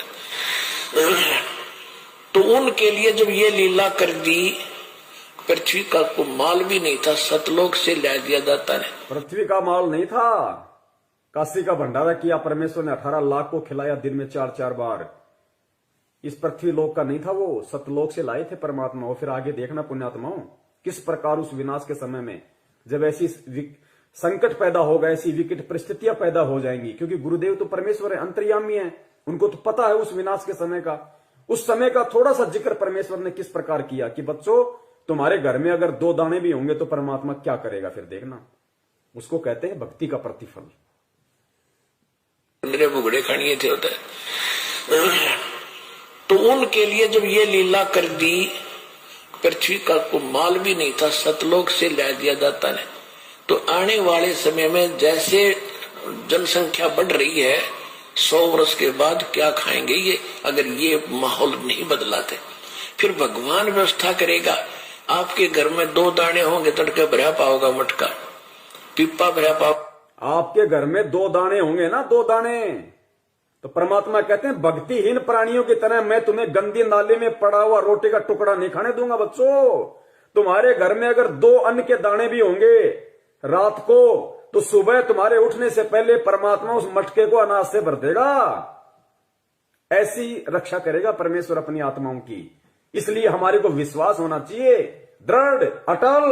तो उनके लिए जब ये लीला कर दी, पृथ्वी का को माल भी नहीं था, सतलोक से ला दिया जाता है। पृथ्वी का माल नहीं था, काशी का भंडारा किया परमेश्वर ने, 18 लाख को खिलाया दिन में 4-4 बार। इस पृथ्वी लोक का नहीं था, वो सतलोक से लाए थे परमात्मा। और फिर आगे देखना पुण्यात्माओं, किस प्रकार उस विनाश के समय में जब ऐसी संकट पैदा होगा, ऐसी विकट परिस्थितियां पैदा हो जाएंगी, क्योंकि गुरुदेव तो परमेश्वर है, अंतर्यामी है, उनको तो पता है उस विनाश के समय का। उस समय का थोड़ा सा जिक्र परमेश्वर ने किस प्रकार किया कि बच्चों तुम्हारे घर में अगर 2 दाने भी होंगे तो परमात्मा क्या करेगा फिर देखना। उसको कहते हैं भक्ति का प्रतिफल। मेरे बुगड़े खड़िए थे होते, तो उनके लिए जब ये लीला कर दी, पृथ्वी का को माल भी नहीं था, सतलोक से ला दिया जाता है। तो आने वाले समय में जैसे जनसंख्या बढ़ रही है, 100 वर्ष के बाद क्या खाएंगे ये, अगर ये माहौल नहीं बदलाते। फिर भगवान व्यवस्था करेगा। आपके घर में 2 दाने होंगे, तड़के भरा पाओगा मटका, पिप्पा भरा पाओ। आपके घर में 2 दाने होंगे ना, 2 दाने, तो परमात्मा कहते हैं भक्तिहीन प्राणियों की तरह मैं तुम्हें गंदी नाले में पड़ा हुआ रोटी का टुकड़ा नहीं खाने दूंगा। बच्चों, तुम्हारे घर में अगर 2 अन्न के दाने भी होंगे रात को, तो सुबह तुम्हारे उठने से पहले परमात्मा उस मटके को अनाज से भर देगा। ऐसी रक्षा करेगा परमेश्वर अपनी आत्माओं की। इसलिए हमारे को विश्वास होना चाहिए दृढ़ अटल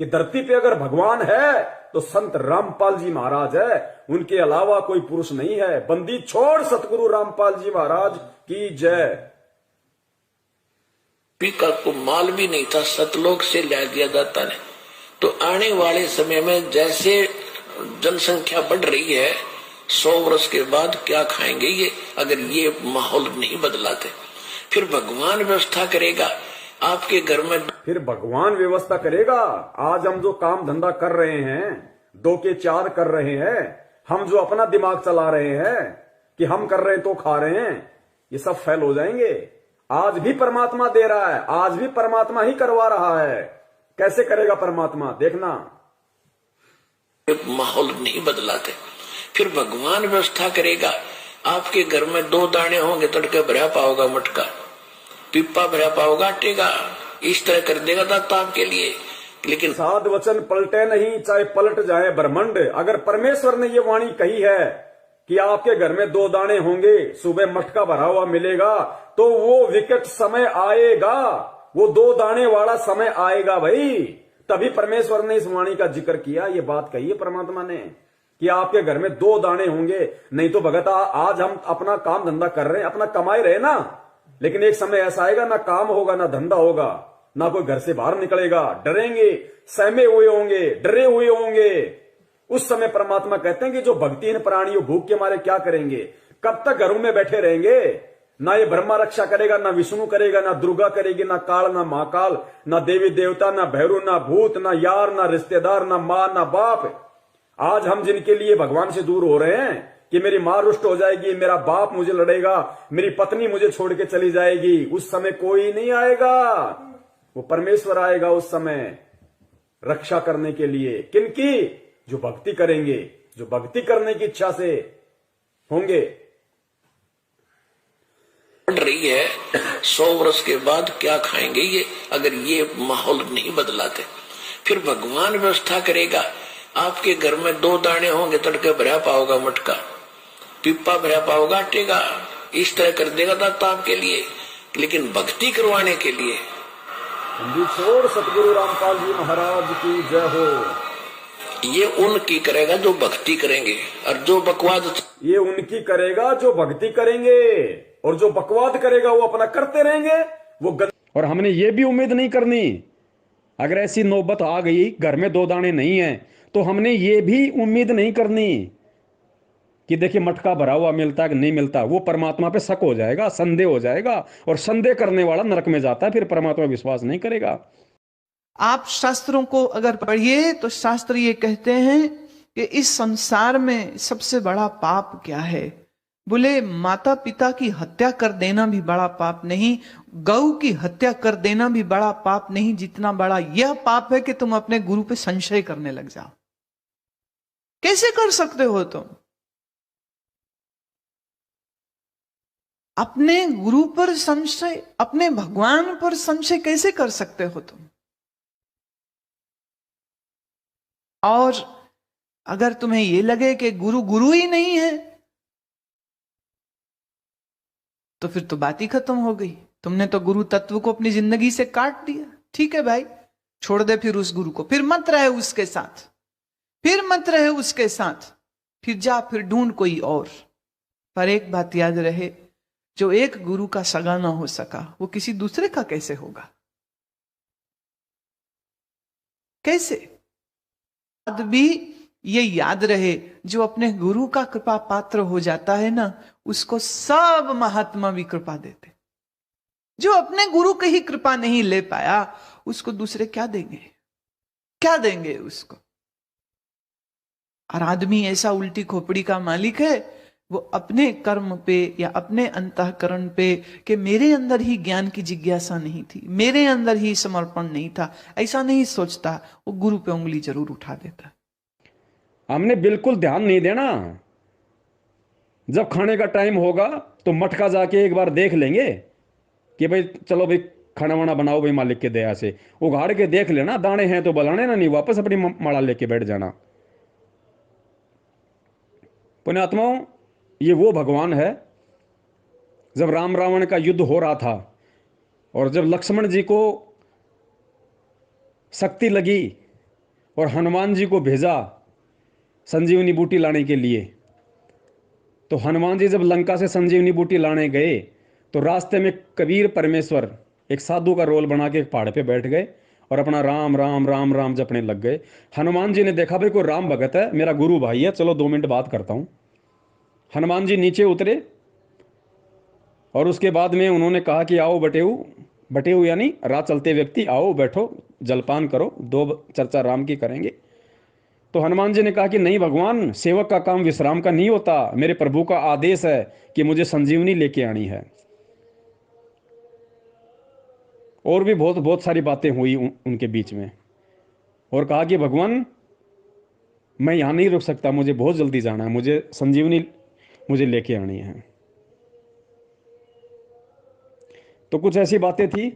कि धरती पे अगर भगवान है तो संत रामपाल जी महाराज है, उनके अलावा कोई पुरुष नहीं है। बंदी छोड़ सतगुरु रामपाल जी महाराज की जय। पिका को माल भी नहीं था, सतलोक से ला दिया जाता है। तो आने वाले समय में जैसे जनसंख्या बढ़ रही है, 100 वर्ष के बाद क्या खाएंगे ये, अगर ये माहौल नहीं बदलाते। फिर भगवान व्यवस्था करेगा। आपके घर में फिर भगवान व्यवस्था करेगा। आज हम जो काम धंधा कर रहे हैं, 2 के 4 कर रहे हैं, हम जो अपना दिमाग चला रहे हैं कि हम कर रहे हैं तो खा रहे हैं, ये सब फेल हो जाएंगे। आज भी परमात्मा दे रहा है, आज भी परमात्मा ही करवा रहा है। कैसे करेगा परमात्मा, देखना। माहौल नहीं बदलाते। फिर भगवान व्यवस्था करेगा। आपके घर में 2 दाने होंगे, तड़के भरा पाओगा मटका, पिप्पा भरा पाओगा आटेगा, इस तरह कर देगा दाता आपके लिए। लेकिन साध वचन पलटे नहीं, चाहे पलट जाए ब्रह्मांड। अगर परमेश्वर ने ये वाणी कही है कि आपके घर में 2 दाने होंगे, सुबह मटका भरा हुआ मिलेगा, तो वो विकट समय आएगा, वो 2 दाने वाला समय आएगा भाई। तभी परमेश्वर ने इस वाणी का जिक्र किया। ये बात कही है परमात्मा ने कि आपके घर में 2 दाने होंगे। नहीं तो भगत आज हम अपना काम धंधा कर रहे हैं, अपना कमाई रहे ना, लेकिन एक समय ऐसा आएगा ना काम होगा, ना धंधा होगा, ना कोई घर से बाहर निकलेगा। डरेंगे, सहमे हुए होंगे, डरे हुए होंगे। उस समय परमात्मा कहते हैं कि जो भक्तिहीन प्राणी भूख के मारे क्या करेंगे, कब तक घरों में बैठे रहेंगे। ना ये ब्रह्मा रक्षा करेगा, ना विष्णु करेगा, ना दुर्गा करेगी, ना काल, ना महाकाल, ना देवी देवता, ना भैरू, ना भूत, ना यार, ना रिश्तेदार, ना मां, ना बाप। आज हम जिनके लिए भगवान से दूर हो रहे हैं कि मेरी मां रुष्ट हो जाएगी, मेरा बाप मुझे लड़ेगा, मेरी पत्नी मुझे छोड़ के चली जाएगी, उस समय कोई नहीं आएगा, वो परमेश्वर आएगा उस समय रक्षा करने के लिए। किनकी? जो भक्ति करेंगे, जो भक्ति करने की इच्छा से होंगे। बढ़ रही है, 100 वर्ष के बाद क्या खाएंगे ये, अगर ये माहौल नहीं बदलाते। फिर भगवान व्यवस्था करेगा। आपके घर में 2 दाने होंगे, तड़के भरा पाओगा मटका, पिप्पा भरा पाओगा आटेगा, इस तरह कर देगा दाता आपके लिए। लेकिन भक्ति करवाने के लिए छोड़ सतगुरु रामपाल जी महाराज की जय हो। ये उनकी करेगा जो भक्ति करेंगे, और जो बकवाद, ये उनकी करेगा जो भक्ति करेंगे, और जो बकवाद करेगा वो अपना करते रहेंगे। वो और हमने ये भी उम्मीद नहीं करनी, अगर ऐसी नौबत आ गई घर में 2 दाने नहीं है, तो हमने ये भी उम्मीद नहीं करनी कि देखिए मटका भरा हुआ मिलता है कि नहीं मिलता। वो परमात्मा पे शक हो जाएगा, संदेह हो जाएगा, और संदेह करने वाला नरक में जाता है, फिर परमात्मा विश्वास नहीं करेगा। आप शास्त्रों को अगर पढ़िए तो शास्त्र ये कहते हैं कि इस संसार में सबसे बड़ा पाप क्या है। बोले माता पिता की हत्या कर देना भी बड़ा पाप नहीं, गौ की हत्या कर देना भी बड़ा पाप नहीं, जितना बड़ा यह पाप है कि तुम अपने गुरु पे संशय करने लग जाओ। कैसे कर सकते हो तुम? अपने गुरु पर संशय, अपने भगवान पर संशय कैसे कर सकते हो तुम? और अगर तुम्हें यह लगे कि गुरु गुरु ही नहीं है, तो फिर तो बात ही खत्म हो गई। तुमने तो गुरु तत्व को अपनी जिंदगी से काट दिया। ठीक है भाई, छोड़ दे फिर उस गुरु को, फिर मत रहे उसके साथ, फिर मत रहे उसके साथ, फिर जा, फिर ढूंढ कोई और। पर एक बात याद रहे, जो एक गुरु का सगा ना हो सका, वो किसी दूसरे का कैसे होगा? कैसे? बाद भी ये याद रहे, जो अपने गुरु का कृपा पात्र हो जाता है ना, उसको सब महात्मा भी कृपा देते। जो अपने गुरु की ही कृपा नहीं ले पाया, उसको दूसरे क्या देंगे? क्या देंगे उसको? और आदमी ऐसा उल्टी खोपड़ी का मालिक है, वो अपने कर्म पे या अपने अंतःकरण पे कि मेरे अंदर ही ज्ञान की जिज्ञासा नहीं थी, मेरे अंदर ही समर्पण नहीं था, ऐसा नहीं सोचता। वो गुरु पे उंगली जरूर उठा देता। हमने बिल्कुल ध्यान नहीं देना। जब खाने का टाइम होगा तो मटका जाके एक बार देख लेंगे कि भाई चलो भाई खाना वाना बनाओ भाई, मालिक के दया से उघाड़ के देख लेना, दाने हैं तो बलाने ना, नहीं वापस अपनी माला लेके बैठ जाना। पुण्यात्माओं, ये वो भगवान है, जब राम रावण का युद्ध हो रहा था और जब लक्ष्मण जी को शक्ति लगी और हनुमान जी को भेजा संजीवनी बूटी लाने के लिए, तो हनुमान जी जब लंका से संजीवनी बूटी लाने गए तो रास्ते में कबीर परमेश्वर एक साधु का रोल बना के एक पहाड़ पे बैठ गए और अपना राम राम राम राम जपने लग गए। हनुमान जी ने देखा भाई कोई राम भगत है, मेरा गुरु भाई है, चलो 2 मिनट बात करता हूं। हनुमान जी नीचे उतरे और उसके बाद में उन्होंने कहा कि आओ बटेऊ, बटेऊ यानी राह चलते व्यक्ति, आओ बैठो जलपान करो, दो चर्चा राम की करेंगे। तो हनुमान जी ने कहा कि नहीं भगवान, सेवक का काम विश्राम का नहीं होता, मेरे प्रभु का आदेश है कि मुझे संजीवनी लेके आनी है। और भी बहुत बहुत सारी बातें हुई उनके बीच में, और कहा कि भगवान मैं यहां नहीं रुक सकता, मुझे बहुत जल्दी जाना है, मुझे संजीवनी मुझे लेके आनी है। तो कुछ ऐसी बातें थी।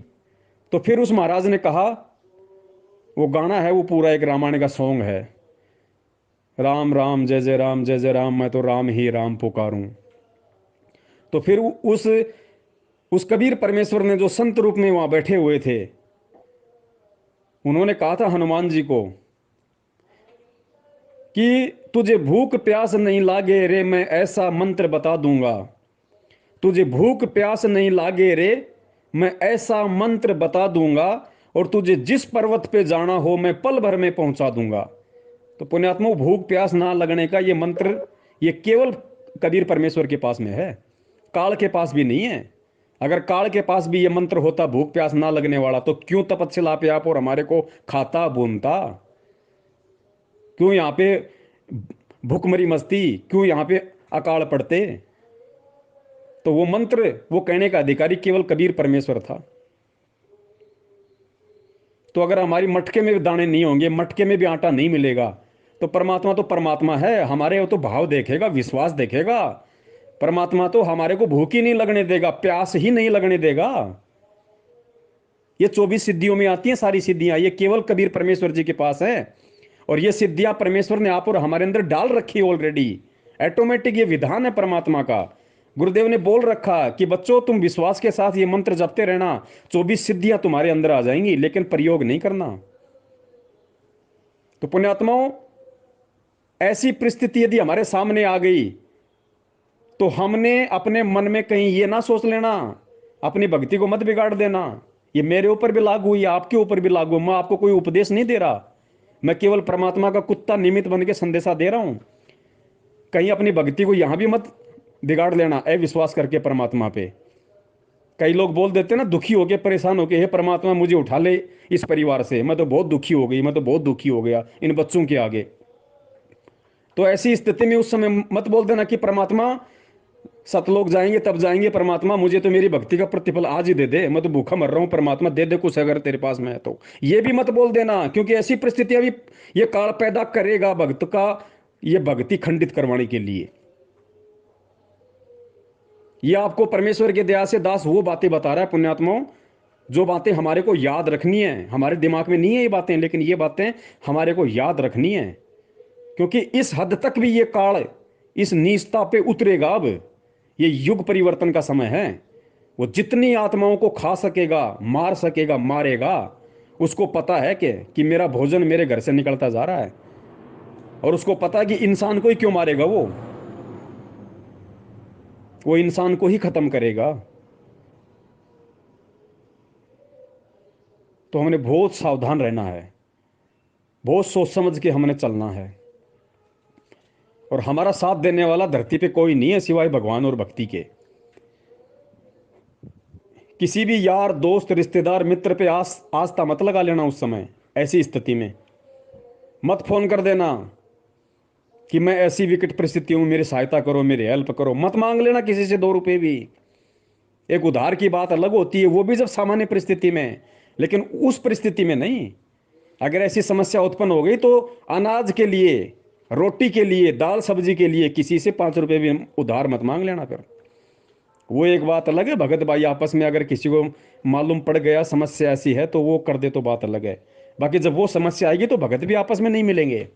तो फिर उस महाराज ने कहा, वो गाना है वो पूरा एक रामायण का सॉन्ग है, राम राम जय जय राम जय जय राम, मैं तो राम ही राम पुकारूं। तो फिर उस कबीर परमेश्वर ने जो संत रूप में वहां बैठे हुए थे, उन्होंने कहा था हनुमान जी को कि तुझे भूख प्यास नहीं लागे रे, मैं ऐसा मंत्र बता दूंगा। तुझे भूख प्यास नहीं लागे रे, मैं ऐसा मंत्र बता दूंगा, और तुझे जिस पर्वत पे जाना हो मैं पल भर में पहुंचा दूंगा। तो पुण्यात्मा, भूख प्यास ना लगने का ये मंत्र ये केवल कबीर परमेश्वर के पास में है, काल के पास भी नहीं है। अगर काल के पास भी ये मंत्र होता भूख प्यास ना लगने वाला, तो क्यों तपस्या पे आप और हमारे को खाता बूनता? क्यों यहाँ पे भूखमरी मस्ती, क्यों यहाँ पे अकाल पड़ते? तो वो मंत्र वो कहने का अधिकारी केवल कबीर परमेश्वर था। तो अगर हमारी मटके में भी दाने नहीं होंगे, मटके में भी आटा नहीं मिलेगा, तो परमात्मा है, हमारे वो तो भाव देखेगा, विश्वास देखेगा। परमात्मा तो हमारे को भूख ही नहीं लगने देगा, प्यास ही नहीं लगने देगा। ये 24 सिद्धियों में आती हैं सारी सिद्धियां, ये केवल कबीर परमेश्वर जी के पास है। और ये सिद्धियां परमेश्वर ने आप और हमारे अंदर डाल रखी ऑलरेडी, ऑटोमेटिक ये विधान है परमात्मा का। गुरुदेव ने बोल रखा कि बच्चों तुम विश्वास के साथ ये मंत्र जपते रहना, 24 सिद्धियां तुम्हारे अंदर आ जाएंगी, लेकिन प्रयोग नहीं करना। तो पुण्यात्माओं, ऐसी परिस्थिति यदि हमारे सामने आ गई तो हमने अपने मन में कहीं ये ना सोच लेना, अपनी भक्ति को मत बिगाड़ देना। ये मेरे ऊपर भी लागू हुई, आपके ऊपर भी लागू। मैं आपको कोई उपदेश नहीं दे रहा, मैं केवल परमात्मा का कुत्ता निमित्त बन के संदेशा दे रहा हूं। कहीं अपनी भक्ति को यहां भी मत बिगाड़ लेना अविश्वास करके परमात्मा पे। कई लोग बोल देते ना दुखी होके, परेशान होके, हे परमात्मा मुझे उठा ले इस परिवार से, मैं तो बहुत दुखी हो गई, मैं तो बहुत दुखी हो गया इन बच्चों के आगे। तो ऐसी स्थिति में उस समय मत बोल देना कि परमात्मा सतलोक जाएंगे तब जाएंगे, परमात्मा मुझे तो मेरी भक्ति का प्रतिफल आज ही दे दे, मैं तो भूखा मर रहा हूं, परमात्मा दे दे कुछ अगर तेरे पास में है तो। ये भी मत बोल देना, क्योंकि ऐसी परिस्थितियां भी ये काल पैदा करेगा भक्त का, ये भक्ति खंडित करवाने के लिए। ये आपको परमेश्वर के दया से दास वो बातें बता रहा है पुण्यात्माओं, जो बातें हमारे को याद रखनी है। हमारे दिमाग में नहीं है ये बातें, लेकिन ये बातें हमारे को याद रखनी है, क्योंकि इस हद तक भी ये काल इस नीचता पे उतरेगा। अब ये युग परिवर्तन का समय है। वो जितनी आत्माओं को खा सकेगा, मार सकेगा, मारेगा। उसको पता है कि मेरा भोजन मेरे घर से निकलता जा रहा है, और उसको पता है कि इंसान को ही क्यों मारेगा, वो इंसान को ही खत्म करेगा। तो हमने बहुत सावधान रहना है। बहुत सोच समझ के हमने चलना है। और हमारा साथ देने वाला धरती पे कोई नहीं है सिवाय भगवान और भक्ति के। किसी भी यार दोस्त रिश्तेदार मित्र पे आस्था मत लगा लेना उस समय। ऐसी स्थिति में मत फोन कर देना कि मैं ऐसी विकट परिस्थिति हूं, मेरी सहायता करो, मेरी हेल्प करो। मत मांग लेना किसी से 2 रुपए भी। एक उधार की बात अलग होती है, वो भी जब सामान्य परिस्थिति में, लेकिन उस परिस्थिति में नहीं। अगर ऐसी समस्या उत्पन्न हो गई तो अनाज के लिए, रोटी के लिए, दाल सब्जी के लिए किसी से 5 रुपए भी उधार मत मांग लेना। फिर वो एक बात अलग है। भगत भाई आपस में अगर किसी को मालूम पड़ गया समस्या ऐसी है तो वो कर दे तो बात अलग है। बाकी जब वो समस्या आएगी तो भगत भी आपस में नहीं मिलेंगे,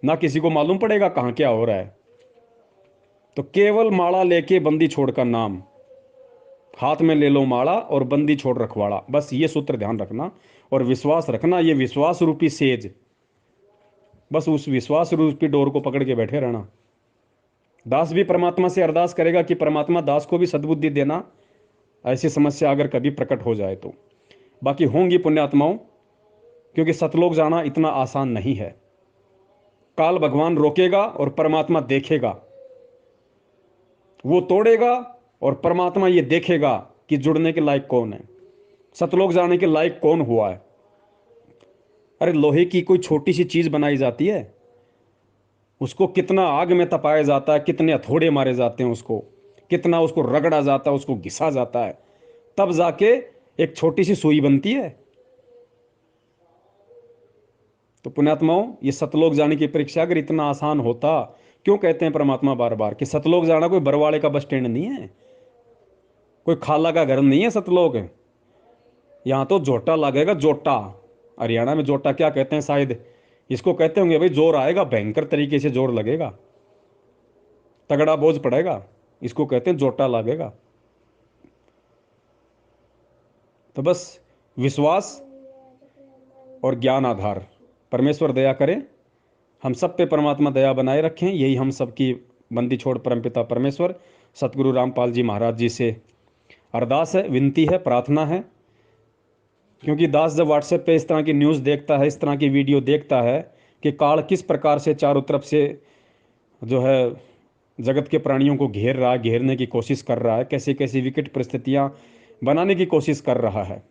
ना किसी को मालूम पड़ेगा कहाँ क्या हो रहा है। तो केवल माला लेके बंदी छोड़ का नाम, हाथ में ले लो माला और बंदी छोड़ रखवाड़ा, बस ये सूत्र ध्यान रखना। और विश्वास रखना, ये विश्वास रूपी सेज, बस उस विश्वास रूपी डोर को पकड़ के बैठे रहना। दास भी परमात्मा से अरदास करेगा कि परमात्मा दास को भी सद्बुद्धि देना, ऐसी समस्या अगर कभी प्रकट हो जाए तो। बाकी होंगी पुण्यात्माओं, क्योंकि सतलोक जाना इतना आसान नहीं है। काल भगवान रोकेगा और परमात्मा देखेगा, वो तोड़ेगा और परमात्मा ये देखेगा कि जुड़ने के लायक कौन है, सतलोक जाने के लायक कौन हुआ है। अरे लोहे की कोई छोटी सी चीज बनाई जाती है, उसको कितना आग में तपाया जाता है, कितने हथौड़े मारे जाते हैं उसको, कितना उसको रगड़ा जाता है, उसको घिसा जाता है, तब जाके एक छोटी सी सुई बनती है। तो पुण्यात्माओं, ये सतलोक जाने की परीक्षा अगर इतना आसान होता, क्यों कहते हैं परमात्मा बार बार कि सतलोक जाना कोई बरवाड़े का बस स्टैंड नहीं है, कोई खाला का घर नहीं है सतलोक। यहां तो जोटा लगेगा, जोटा। हरियाणा में जोटा क्या कहते हैं शायद, इसको कहते होंगे भाई जोर आएगा, भयंकर तरीके से जोर लगेगा, तगड़ा बोझ पड़ेगा, इसको कहते हैं जोटा लगेगा। तो बस विश्वास और ज्ञान आधार, परमेश्वर दया करे, हम सब पे परमात्मा दया बनाए रखें, यही हम सबकी बंदी छोड़ परमपिता परमेश्वर सतगुरु रामपाल जी महाराज जी से अरदास है, विनती है, प्रार्थना है। क्योंकि दास जब व्हाट्सएप पे इस तरह की न्यूज़ देखता है, इस तरह की वीडियो देखता है कि काल किस प्रकार से चारों तरफ से जो है जगत के प्राणियों को घेर रहा है, घेरने की कोशिश कर रहा है, कैसी कैसी विकट परिस्थितियां बनाने की कोशिश कर रहा है,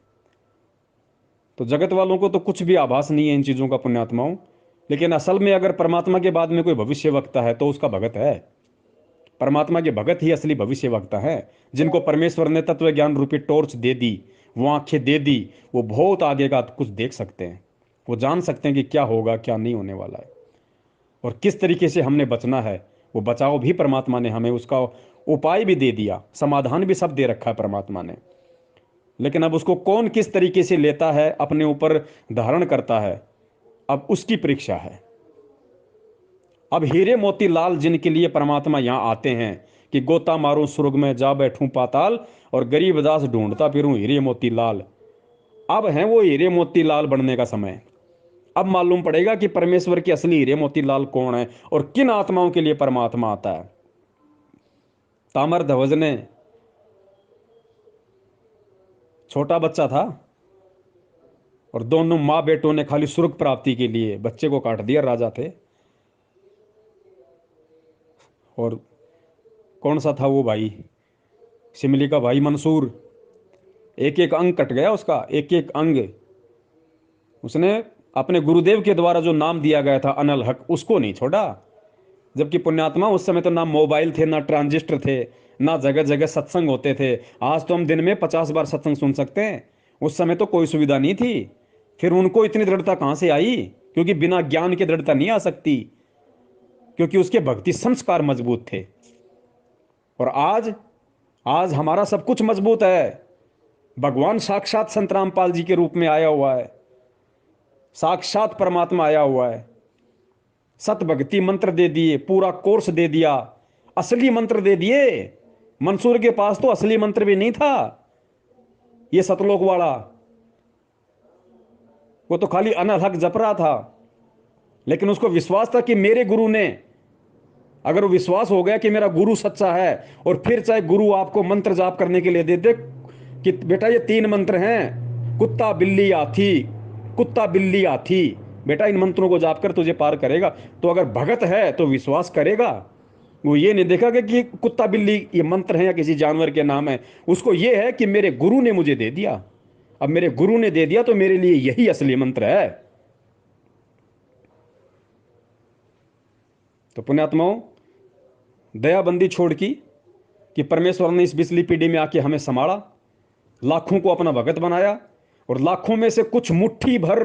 तो जगत वालों को तो कुछ भी आभास नहीं है इन चीज़ों का पुण्यात्माओं। लेकिन असल में अगर परमात्मा के बाद में कोई भविष्य वक्ता है तो उसका भगत है। परमात्मा के भगत ही असली भविष्य वक्ता है, जिनको परमेश्वर ने तत्व ज्ञान रूपी टॉर्च दे दी, वो आंखें दे दी, वो बहुत आगे का कुछ देख सकते हैं, वो जान सकते हैं कि क्या होगा क्या नहीं होने वाला है और किस तरीके से हमने बचना है। वो बचाव भी परमात्मा ने हमें उसका उपाय भी दे दिया, समाधान भी सब दे रखा है परमात्मा ने। लेकिन अब उसको कौन किस तरीके से लेता है, अपने ऊपर धारण करता है, अब उसकी परीक्षा है। अब हीरे मोती लाल जिनके लिए परमात्मा यहां आते हैं कि गोता मारूं स्वर्ग में जा बैठूं पाताल और गरीब दास ढूंढता फिरूं हीरे मोती लाल, अब है वो हीरे मोती लाल बनने का समय। अब मालूम पड़ेगा कि परमेश्वर के असली हीरे मोती लाल कौन है और किन आत्माओं के लिए परमात्मा आता है। तामर ध्वज ने, छोटा बच्चा था और दोनों माँ बेटों ने खाली स्वर्ग प्राप्ति के लिए बच्चे को काट दिया, राजा थे। और कौन सा था वो भाई, सिमली का भाई मंसूर, एक एक अंग कट गया उसका, एक एक अंग। उसने अपने गुरुदेव के द्वारा जो नाम दिया गया था अनल हक, उसको नहीं छोड़ा। जबकि पुण्यात्मा उस समय तो ना मोबाइल थे, ना ट्रांजिस्टर थे, ना जगह जगह सत्संग होते थे। आज तो हम दिन में 50 बार सत्संग सुन सकते हैं, उस समय तो कोई सुविधा नहीं थी। फिर उनको इतनी दृढ़ता कहां से आई? क्योंकि बिना ज्ञान के दृढ़ता नहीं आ सकती, क्योंकि उसके भक्ति संस्कार मजबूत थे। और आज हमारा सब कुछ मजबूत है। भगवान साक्षात संत रामपाल जी के रूप में आया हुआ है, साक्षात परमात्मा आया हुआ है, सत भक्ति मंत्र दे दिए, पूरा कोर्स दे दिया, असली मंत्र दे दिए। मंसूर के पास तो असली मंत्र भी नहीं था, ये सतलोक वाला, वो तो खाली अनल हक जप रहा था। लेकिन उसको विश्वास था कि मेरे गुरु ने, अगर वो विश्वास हो गया कि मेरा गुरु सच्चा है, और फिर चाहे गुरु आपको मंत्र जाप करने के लिए दे दे कि बेटा ये 3 मंत्र हैं, कुत्ता बिल्ली हाथी, कुत्ता बिल्ली हाथी, बेटा इन मंत्रों को जाप कर तुझे पार करेगा। तो अगर भगत है तो विश्वास करेगा, वो ये नहीं देखेगा कि कुत्ता बिल्ली ये मंत्र है या किसी जानवर के नाम है। उसको ये है कि मेरे गुरु ने मुझे दे दिया, अब मेरे गुरु ने दे दिया तो मेरे लिए यही असली मंत्र है। तो पुण्यात्माओं, दयाबंदी छोड़ की कि परमेश्वर ने इस बिजली पीढ़ी में आके हमें संभाला, लाखों को अपना भगत बनाया, और लाखों में से कुछ मुट्ठी भर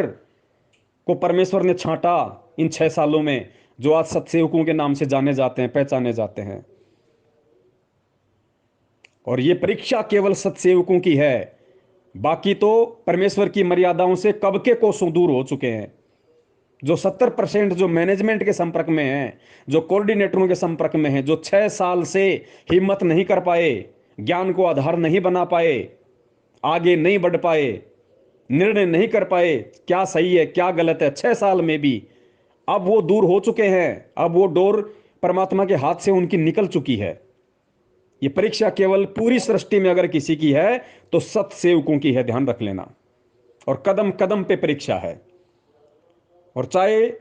को परमेश्वर ने छांटा इन 6 सालों में, जो आज सत्सेवकों के नाम से जाने जाते हैं, पहचाने जाते हैं। और ये परीक्षा केवल सत्सेवकों की है, बाकी तो परमेश्वर की मर्यादाओं से कब के कोसों दूर हो चुके हैं। जो 70% जो मैनेजमेंट के संपर्क में हैं, जो कोऑर्डिनेटरों के संपर्क में हैं, जो 6 साल से हिम्मत नहीं कर पाए, ज्ञान को आधार नहीं बना पाए, आगे नहीं बढ़ पाए, निर्णय नहीं कर पाए क्या सही है क्या गलत है 6 साल में भी, अब वो दूर हो चुके हैं। अब वो डोर परमात्मा के हाथ से उनकी निकल चुकी है। ये परीक्षा केवल पूरी सृष्टि में अगर किसी की है तो सत्सेवकों की है, ध्यान रख लेना। और कदम कदम पे परीक्षा है। और चाहे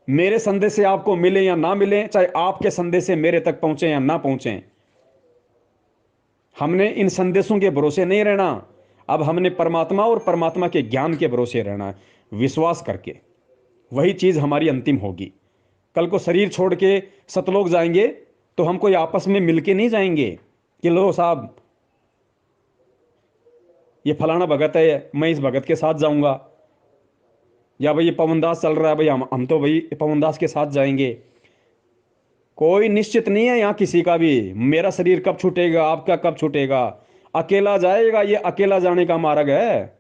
मेरे संदेश से आपको मिले या ना मिले, चाहे आपके संदेश से मेरे तक पहुंचे या ना पहुंचे, हमने इन संदेशों के भरोसे नहीं रहना। अब हमने परमात्मा और परमात्मा के ज्ञान के भरोसे रहना है, विश्वास करके। वही चीज हमारी अंतिम होगी। कल को शरीर छोड़ के सतलोक जाएंगे तो हम कोई आपस में मिलके नहीं जाएंगे कि लो साहब ये फलाना भगत है, मैं इस भगत के साथ जाऊंगा, या भाई ये पवनदास चल रहा है, भाई हम तो भाई पवनदास के साथ जाएंगे। कोई निश्चित नहीं है यहाँ किसी का भी, मेरा शरीर कब छूटेगा, आपका कब छूटेगा। अकेला जाएगा, ये अकेला जाने का मार्ग है।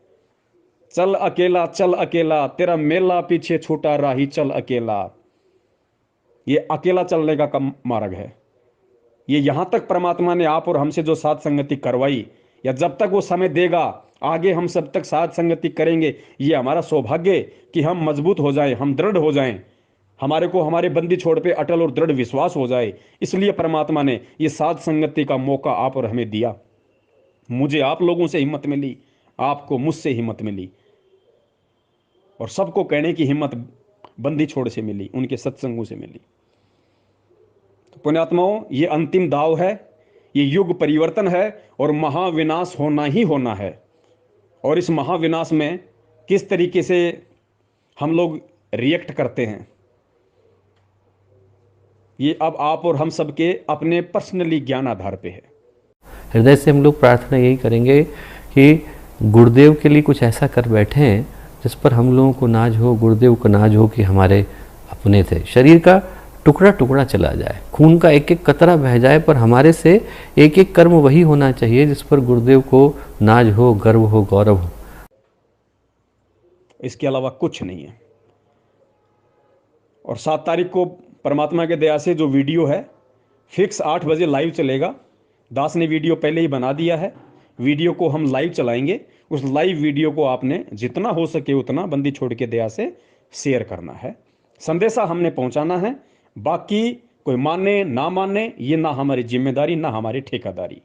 चल अकेला, तेरा मेला पीछे छूटा राही, चल अकेला। ये अकेला चलने का मार्ग है। ये यहां तक परमात्मा ने आप और हमसे जो साथ संगति करवाई, या जब तक वो समय देगा आगे हम सब तक साथ संगति करेंगे। ये हमारा सौभाग्य कि हम मजबूत हो जाएं, हम दृढ़ हो जाएं, हमारे को हमारे बंदी छोड़ पे अटल और दृढ़ विश्वास हो जाए। इसलिए परमात्मा ने ये साथ संगति का मौका आप और हमें दिया। मुझे आप लोगों से हिम्मत मिली, आपको मुझसे हिम्मत मिली, और सबको कहने की हिम्मत बंदी छोड़ से मिली, उनके सत्संगों से मिली। तो पुण्यात्माओं, ये अंतिम दाव है, ये युग परिवर्तन है, और महाविनाश होना ही होना है। और इस महाविनाश में किस तरीके से हम लोग रिएक्ट करते हैं, ये अब आप और हम सबके अपने पर्सनली ज्ञान आधार पे है। हृदय से हम लोग प्रार्थना यही करेंगे कि गुरुदेव के लिए कुछ ऐसा कर बैठे हैं जिस पर हम लोगों को नाज हो, गुरुदेव को नाज हो कि हमारे अपने थे। शरीर का टुकड़ा टुकड़ा चला जाए, खून का एक एक कतरा बह जाए, पर हमारे से एक एक कर्म वही होना चाहिए जिस पर गुरुदेव को नाज हो, गर्व हो, गौरव हो। इसके अलावा कुछ नहीं है। और 7 तारीख को परमात्मा के दया से जो वीडियो है फिक्स 8 बजे लाइव चलेगा। दास ने वीडियो पहले ही बना दिया है, वीडियो को हम लाइव चलाएंगे। उस लाइव वीडियो को आपने जितना हो सके उतना बंदी छोड़ के दया से शेयर करना है, संदेशा हमने पहुंचाना है। बाकी कोई माने ना माने ये ना हमारी जिम्मेदारी, ना हमारी ठेकेदारी।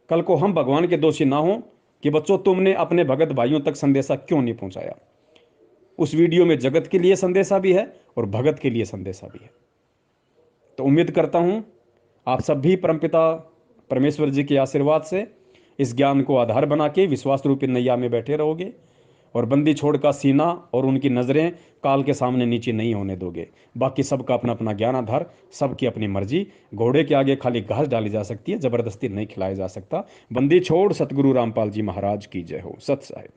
कल को हम भगवान के दोषी ना हो कि बच्चों तुमने अपने भगत भाइयों तक संदेशा क्यों नहीं पहुंचाया। उस वीडियो में जगत के लिए संदेशा भी है और भगत के लिए संदेशा भी है। तो उम्मीद करता हूं आप सब भी परमपिता परमेश्वर जी के आशीर्वाद से इस ज्ञान को आधार बना के विश्वास रूपी नैया में बैठे रहोगे, और बंदी छोड़ का सीना और उनकी नज़रें काल के सामने नीचे नहीं होने दोगे। बाकी सबका अपना अपना ज्ञान आधार, सबकी अपनी मर्जी। घोड़े के आगे खाली घास डाली जा सकती है, जबरदस्ती नहीं खिलाया जा सकता। बंदी छोड़ सतगुरु रामपाल जी महाराज की जय हो। सत साहिब।